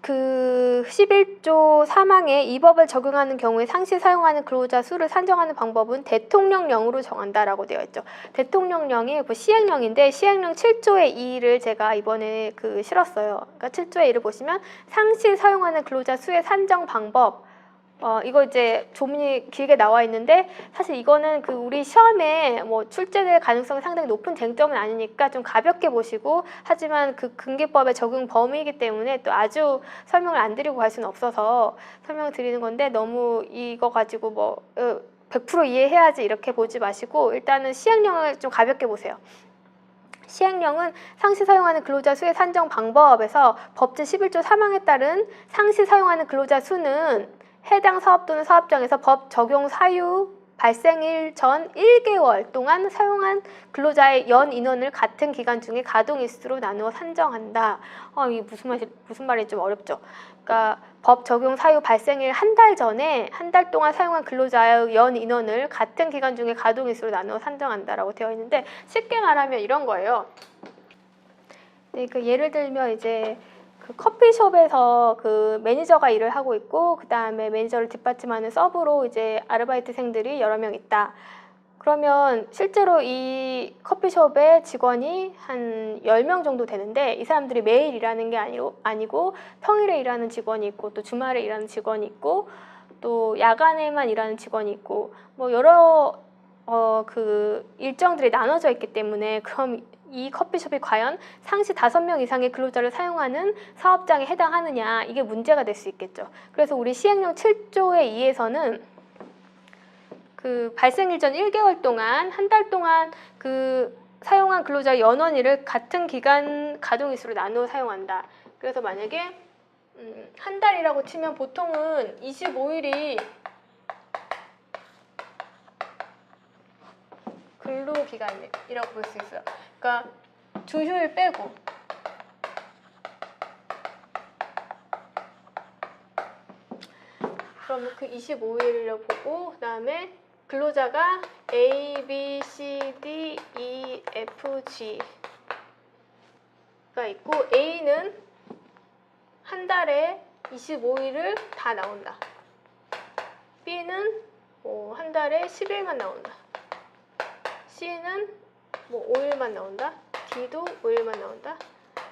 그 11조 3항에 이 법을 적용하는 경우에 상시 사용하는 근로자 수를 산정하는 방법은 대통령령으로 정한다라고 되어 있죠. 대통령령이 시행령인데 시행령 7조의 2를 제가 이번에 실었어요. 그러니까 7조의 2를 보시면 상시 사용하는 근로자 수의 산정 방법, 이거 이제 조문이 길게 나와 있는데 사실 이거는 우리 시험에 출제될 가능성이 상당히 높은 쟁점은 아니니까 좀 가볍게 보시고, 하지만 근기법의 적용 범위이기 때문에 또 아주 설명을 안 드리고 갈 수는 없어서 설명을 드리는 건데, 너무 이거 가지고 100% 이해해야지 이렇게 보지 마시고 일단은 시행령을 좀 가볍게 보세요. 시행령은 상시 사용하는 근로자 수의 산정 방법에서 법제 11조 3항에 따른 상시 사용하는 근로자 수는 해당 사업 또는 사업장에서 법 적용 사유 발생일 전 1개월 동안 사용한 근로자의 연 인원을 같은 기간 중에 가동일수로 나누어 산정한다. 이게 무슨 말인지 좀 어렵죠. 그러니까 법 적용 사유 발생일 한 달 전에 한 달 동안 사용한 근로자의 연 인원을 같은 기간 중에 가동일수로 나누어 산정한다라고 되어 있는데, 쉽게 말하면 이런 거예요. 네, 예를 들면 이제 커피숍에서 매니저가 일을 하고 있고, 그 다음에 매니저를 뒷받침하는 서브로 이제 아르바이트생들이 여러 명 있다. 그러면 실제로 이 커피숍의 직원이 한 10명 정도 되는데, 이 사람들이 매일 일하는 게 아니고 평일에 일하는 직원이 있고, 또 주말에 일하는 직원이 있고, 또 야간에만 일하는 직원이 있고, 여러 일정들이 나눠져 있기 때문에, 그럼 이 커피숍이 과연 상시 5명 이상의 근로자를 사용하는 사업장에 해당하느냐, 이게 문제가 될 수 있겠죠. 그래서 우리 시행령 7조의 2에서는 발생일 전 1개월 동안 한 달 동안 사용한 근로자 연원일을 같은 기간 가동일수로 나누어 사용한다. 그래서 만약에 한 달이라고 치면 보통은 25일이 근로기간이라고 볼 수 있어요. 그러니까 주 휴일 빼고 그러면 25일을 보고, 그 다음에 근로자가 A, B, C, D, E, F, G가 있고, A는 한 달에 25일을 다 나온다. B는 한 달에 10일만 나온다. C는 5일만 나온다. D도 5일만 나온다.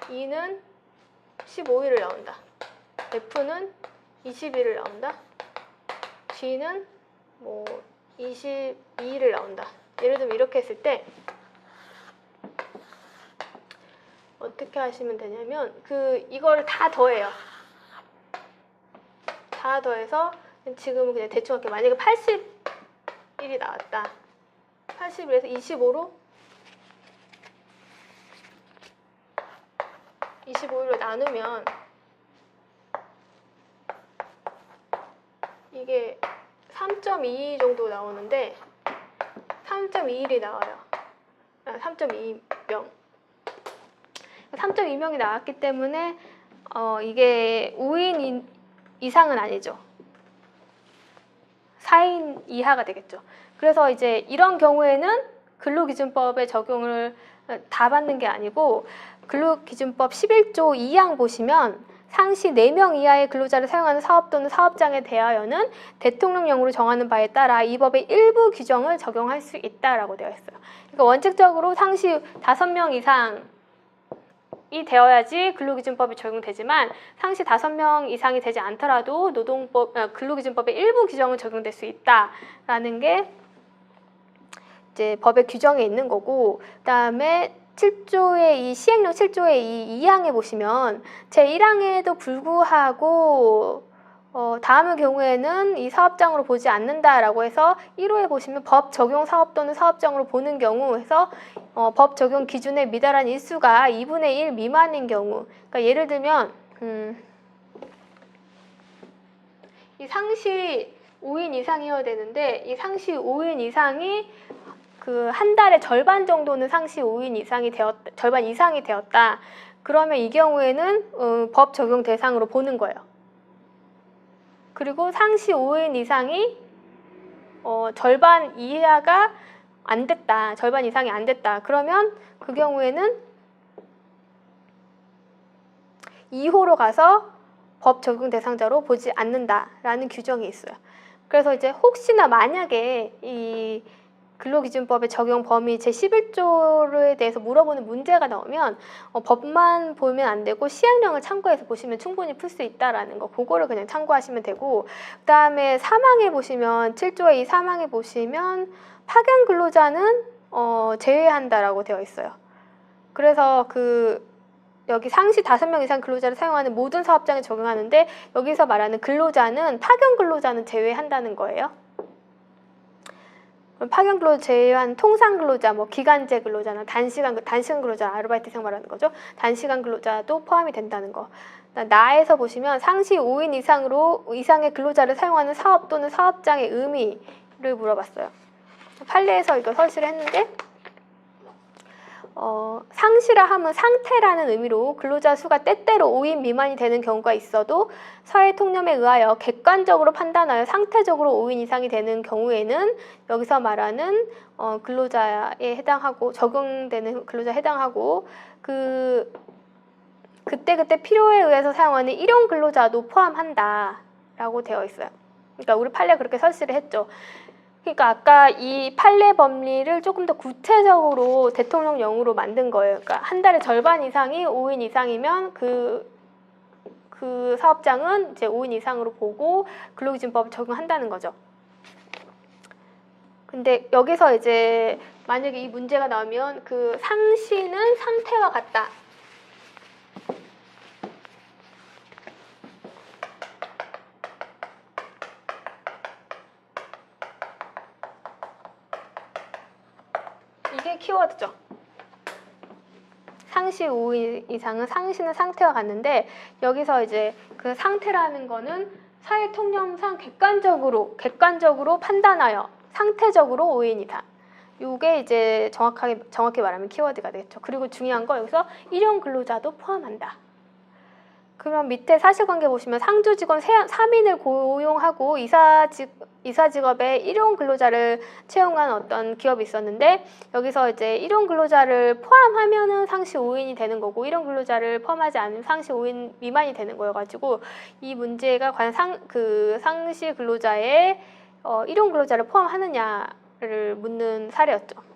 E는 15일을 나온다. F는 20일을 나온다. G는 22일을 나온다. 예를 들면 이렇게 했을 때 어떻게 하시면 되냐면 이걸 다 더해요. 다 더해서 지금은 그냥 대충 할게요. 만약에 80일이 나왔다. 80일에서 25일로 나누면 이게 3.2 정도 나오는데 3.21이 나와요. 3.2명. 3.2명이 나왔기 때문에 이게 5인 이상은 아니죠. 4인 이하가 되겠죠. 그래서 이제 이런 경우에는 근로기준법의 적용을 다 받는 게 아니고, 근로기준법 11조 2항 보시면 상시 4명 이하의 근로자를 사용하는 사업 또는 사업장에 대하여는 대통령령으로 정하는 바에 따라 이 법의 일부 규정을 적용할 수 있다라고 되어 있어요. 그러니까 원칙적으로 상시 5명 이상이 되어야지 근로기준법이 적용되지만, 상시 5명 이상이 되지 않더라도 근로기준법의 일부 규정은 적용될 수 있다라는 게 이제 법의 규정에 있는 거고, 그다음에 7조의 시행령 7조의 2항에 보시면 제1항에도 불구하고 다음의 경우에는 이 사업장으로 보지 않는다라고 해서 1호에 보시면 법 적용 사업 또는 사업장으로 보는 경우 해서 법 적용 기준에 미달한 일수가 2분의 1 미만인 경우, 그러니까 예를 들면 상시 5인 이상이어야 되는데 이 상시 5인 이상이 그 한 달에 절반 정도는 상시 5인 이상이 되었다, 절반 이상이 되었다. 그러면 이 경우에는 법 적용 대상으로 보는 거예요. 그리고 상시 5인 이상이 절반 이하가 안 됐다, 절반 이상이 안 됐다. 그러면 그 경우에는 2호로 가서 법 적용 대상자로 보지 않는다라는 규정이 있어요. 그래서 이제 혹시나 만약에 이 근로기준법의 적용 범위 제11조에 대해서 물어보는 문제가 나오면 법만 보면 안 되고 시행령을 참고해서 보시면 충분히 풀 수 있다라는 거, 그거를 그냥 참고하시면 되고, 그 다음에 사망에 보시면 7조의 이 사망에 보시면 파견 근로자는 제외한다라고 되어 있어요. 그래서 여기 상시 5명 이상 근로자를 사용하는 모든 사업장에 적용하는데 여기서 말하는 근로자는 파견 근로자는 제외한다는 거예요. 파견 근로자 제외한 통상 근로자, 뭐 기간제 근로자나 단시간 근로자, 아르바이트생 말하는 거죠. 단시간 근로자도 포함이 된다는 거. 나에서 보시면 상시 5인 이상의 근로자를 사용하는 사업 또는 사업장의 의미를 물어봤어요. 판례에서 이거 설치를 했는데 상시라 함은 상태라는 의미로 근로자 수가 때때로 5인 미만이 되는 경우가 있어도 사회 통념에 의하여 객관적으로 판단하여 상태적으로 5인 이상이 되는 경우에는 여기서 말하는 근로자에 해당하고 적용되는 근로자에 해당하고 그때그때 필요에 의해서 사용하는 일용 근로자도 포함한다라고 되어 있어요. 그러니까 우리 판례 그렇게 설치를 했죠. 그러니까 아까 이 판례 법리를 조금 더 구체적으로 대통령령으로 만든 거예요. 그러니까 한 달에 절반 이상이 5인 이상이면 그 사업장은 이제 5인 이상으로 보고 근로기준법을 적용한다는 거죠. 근데 여기서 이제 만약에 이 문제가 나오면 그 상시는 상태와 같다. 이게 키워드죠. 상시 5인 이상은 상시는 상태와 같는데 여기서 이제 그 상태라는 거는 사회 통념상 객관적으로 판단하여 상태적으로 5인 이상. 요게 이제 정확히 말하면 키워드가 되겠죠. 그리고 중요한 거 여기서 일용 근로자도 포함한다. 그럼 밑에 사실관계 보시면 상주 직원 3인을 고용하고 이사 직업에 일용 근로자를 채용한 어떤 기업이 있었는데 여기서 이제 일용 근로자를 포함하면은 상시 5인이 되는 거고 일용 근로자를 포함하지 않으면 상시 5인 미만이 되는 거여가지고 이 문제가 과연 상시 근로자에 일용 근로자를 포함하느냐를 묻는 사례였죠.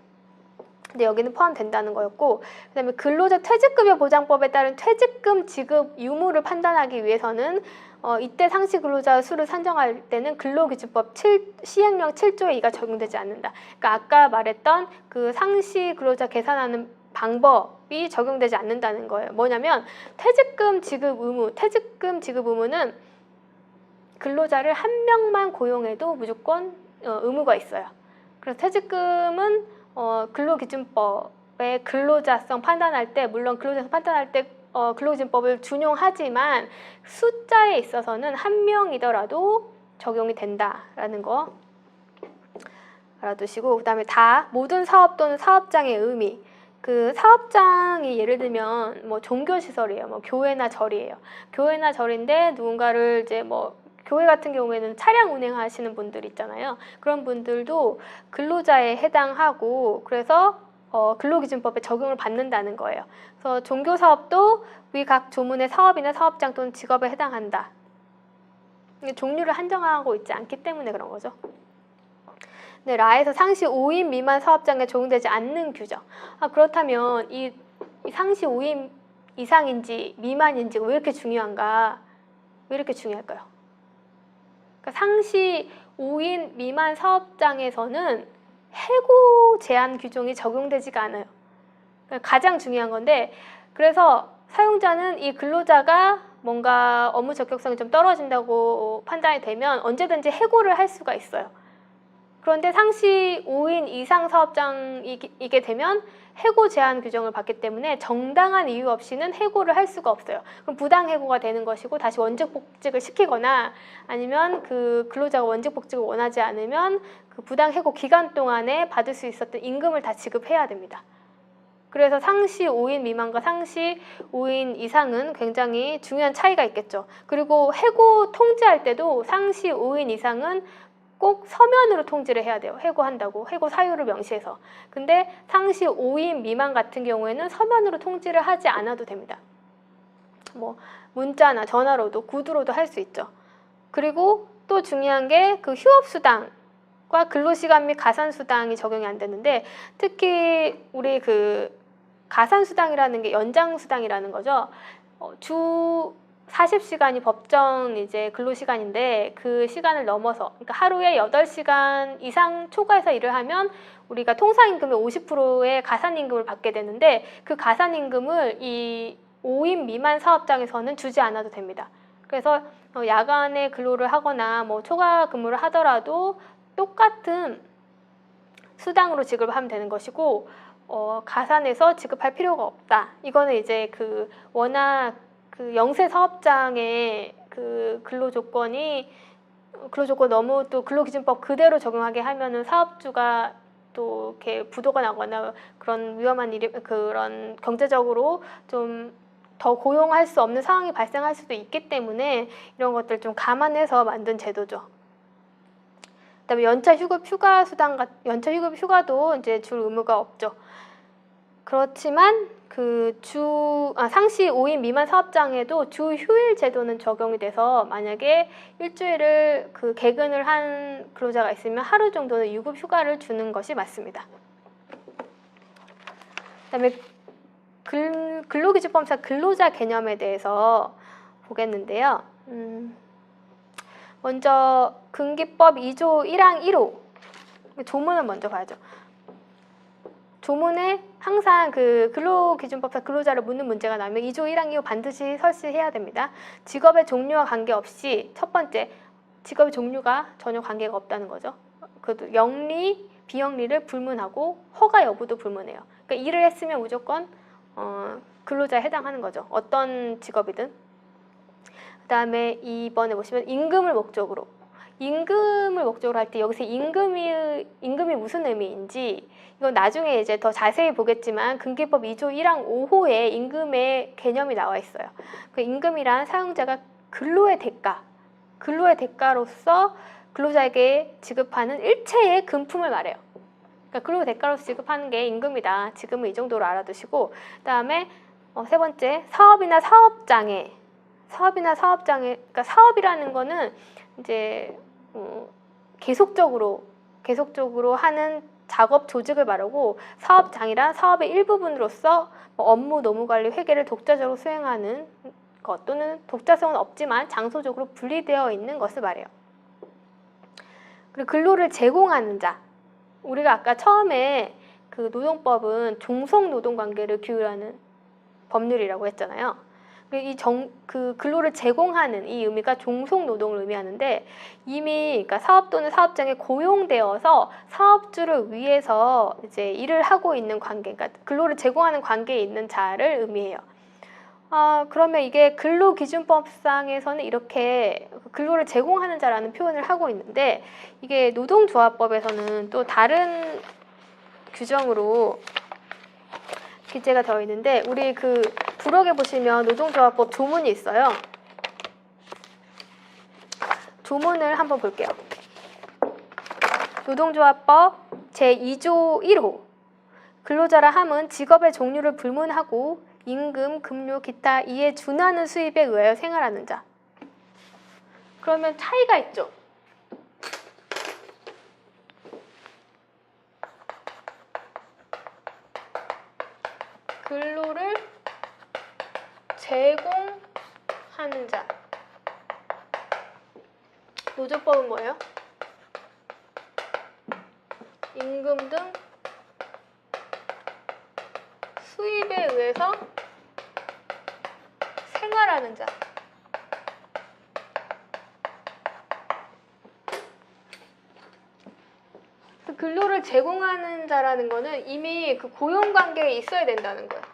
근데 여기는 포함된다는 거였고, 그 다음에 근로자 퇴직급여 보장법에 따른 퇴직금 지급 유무를 판단하기 위해서는 이때 상시 근로자 수를 산정할 때는 근로기준법 시행령 7조의 2가 적용되지 않는다. 그러니까 아까 말했던 그 상시 근로자 계산하는 방법이 적용되지 않는다는 거예요. 뭐냐면 퇴직금 지급 의무는 근로자를 한 명만 고용해도 무조건 의무가 있어요. 그래서 퇴직금은 근로기준법의 근로자성 판단할 때 물론 근로자성 판단할 때 근로기준법을 준용하지만 숫자에 있어서는 한 명이더라도 적용이 된다라는 거 알아두시고, 그 다음에 모든 사업 또는 사업장의 의미. 그 사업장이 예를 들면 뭐 종교시설이에요. 뭐 교회나 절이에요. 교회나 절인데 누군가를 이제 뭐 교회 같은 경우에는 차량 운행하시는 분들 있잖아요. 그런 분들도 근로자에 해당하고 그래서 근로기준법에 적용을 받는다는 거예요. 그래서 종교사업도 위 각 조문의 사업이나 사업장 또는 직업에 해당한다. 종류를 한정하고 있지 않기 때문에 그런 거죠. 네, 라에서 상시 5인 미만 사업장에 적용되지 않는 규정. 그렇다면 이 상시 5인 이상인지 미만인지 왜 이렇게 중요한가? 왜 이렇게 중요할까요? 그러니까 상시 5인 미만 사업장에서는 해고 제한 규정이 적용되지가 않아요. 그러니까 가장 중요한 건데, 그래서 사용자는 이 근로자가 뭔가 업무 적격성이 좀 떨어진다고 판단이 되면 언제든지 해고를 할 수가 있어요. 그런데 상시 5인 이상 사업장이게 되면 해고 제한 규정을 받기 때문에 정당한 이유 없이는 해고를 할 수가 없어요. 그럼 부당 해고가 되는 것이고 다시 원직 복직을 시키거나 아니면 그 근로자가 원직 복직을 원하지 않으면 그 부당 해고 기간 동안에 받을 수 있었던 임금을 다 지급해야 됩니다. 그래서 상시 5인 미만과 상시 5인 이상은 굉장히 중요한 차이가 있겠죠. 그리고 해고 통지할 때도 상시 5인 이상은 꼭 서면으로 통지를 해야 돼요. 해고한다고. 해고 사유를 명시해서. 근데 상시 5인 미만 같은 경우에는 서면으로 통지를 하지 않아도 됩니다. 뭐 문자나 전화로도 구두로도 할 수 있죠. 그리고 또 중요한 게 그 휴업수당과 근로시간 및 가산수당이 적용이 안 되는데 특히 우리 그 가산수당이라는 게 연장수당이라는 거죠. 주 40시간이 법정 이제 근로시간인데 그 시간을 넘어서 그러니까 하루에 8시간 이상 초과해서 일을 하면 우리가 통상임금의 50%의 가산임금을 받게 되는데 그 가산임금을 이 5인 미만 사업장에서는 주지 않아도 됩니다. 그래서 야간에 근로를 하거나 뭐 초과 근무를 하더라도 똑같은 수당으로 지급을 하면 되는 것이고 가산해서 지급할 필요가 없다. 이거는 이제 그 워낙 그 영세 사업장의 그 근로조건 너무 또 근로기준법 그대로 적용하게 하면은 사업주가 또 이렇게 부도가 나거나 그런 위험한 일이 그런 경제적으로 좀 더 고용할 수 없는 상황이 발생할 수도 있기 때문에 이런 것들 좀 감안해서 만든 제도죠. 그다음에 연차 휴급 휴가도 이제 줄 의무가 없죠. 그렇지만 그 상시 5인 미만 사업장에도 주 휴일 제도는 적용이 돼서 만약에 일주일을 그 개근을 한 근로자가 있으면 하루 정도는 유급 휴가를 주는 것이 맞습니다. 그다음에 근로기준법상 근로자 개념에 대해서 보겠는데요. 먼저 근기법 2조 1항 1호 조문을 먼저 봐야죠. 조문에 항상 그 근로기준법상 근로자를 묻는 문제가 나면 2조 1항 2호 반드시 설치해야 됩니다. 직업의 종류와 관계없이 첫 번째, 직업의 종류가 전혀 관계가 없다는 거죠. 그것도 영리, 비영리를 불문하고 허가 여부도 불문해요. 그러니까 일을 했으면 무조건 근로자에 해당하는 거죠. 어떤 직업이든. 그 다음에 2번에 보시면 임금을 목적으로 할 때 여기서 임금이 무슨 의미인지 이건 나중에 이제 더 자세히 보겠지만 근기법 2조 1항 5호에 임금의 개념이 나와 있어요. 그 임금이란 사용자가 근로의 대가로서 근로자에게 지급하는 일체의 금품을 말해요. 그러니까 근로의 대가로서 지급하는 게 임금이다. 지금은 이 정도로 알아두시고 그 다음에 세 번째 사업이나 사업장에 그러니까 사업이라는 거는 이제 계속적으로 하는 작업 조직을 말하고 사업장이란 사업의 일부분으로서 업무, 노무관리, 회계를 독자적으로 수행하는 것 또는 독자성은 없지만 장소적으로 분리되어 있는 것을 말해요. 그리고 근로를 제공하는 자. 우리가 아까 처음에 그 노동법은 종속 노동관계를 규율하는 법률이라고 했잖아요. 그 근로를 제공하는 이 의미가 종속 노동을 의미하는데 이미 그러니까 사업 또는 사업장에 고용되어서 사업주를 위해서 이제 일을 하고 있는 관계, 그러니까 근로를 제공하는 관계에 있는 자를 의미해요. 그러면 이게 근로기준법상에서는 이렇게 근로를 제공하는 자라는 표현을 하고 있는데 이게 노동조합법에서는 또 다른 규정으로 기재가 되어 있는데 우리 그 부록에 보시면 노동조합법 조문이 있어요. 조문을 한번 볼게요. 노동조합법 제2조 1호 근로자라 함은 직업의 종류를 불문하고 임금, 급료, 기타 이에 준하는 수입에 의하여 생활하는 자. 그러면 차이가 있죠. 근로를 제공하는 자. 노조법은 뭐예요? 임금 등 수입에 의해서 생활하는 자. 근로를 제공하는 자라는 거는 이미 그 고용 관계에 있어야 된다는 거예요.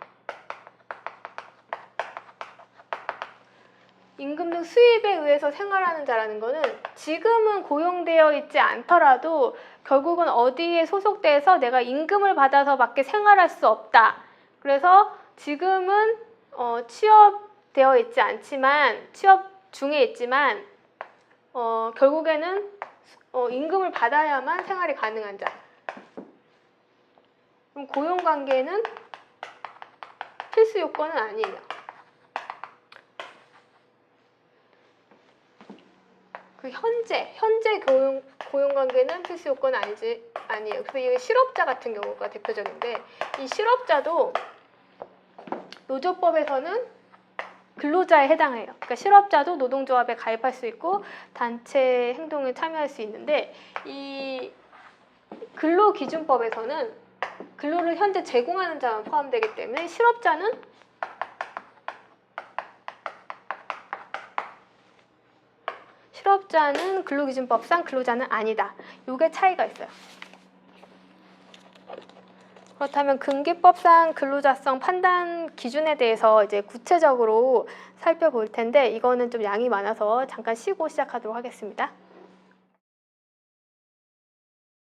임금 등 수입에 의해서 생활하는 자라는 거는 지금은 고용되어 있지 않더라도 결국은 어디에 소속돼서 내가 임금을 받아서밖에 생활할 수 없다. 그래서 지금은 취업되어 있지 않지만 취업 중에 있지만 결국에는 임금을 받아야만 생활이 가능한 자. 그럼 고용관계는 필수 요건은 아니에요. 그 현재 고용관계는 필수 요건은 아니에요. 그래서 이게 실업자 같은 경우가 대표적인데 이 실업자도 노조법에서는 근로자에 해당해요. 그러니까 실업자도 노동조합에 가입할 수 있고 단체 행동에 참여할 수 있는데 이 근로기준법에서는 근로를 현재 제공하는 자만 포함되기 때문에 실업자는 근로기준법상 근로자는 아니다. 이게 차이가 있어요. 그렇다면 근기법상 근로자성 판단 기준에 대해서 이제 구체적으로 살펴볼 텐데 이거는 좀 양이 많아서 잠깐 쉬고 시작하도록 하겠습니다.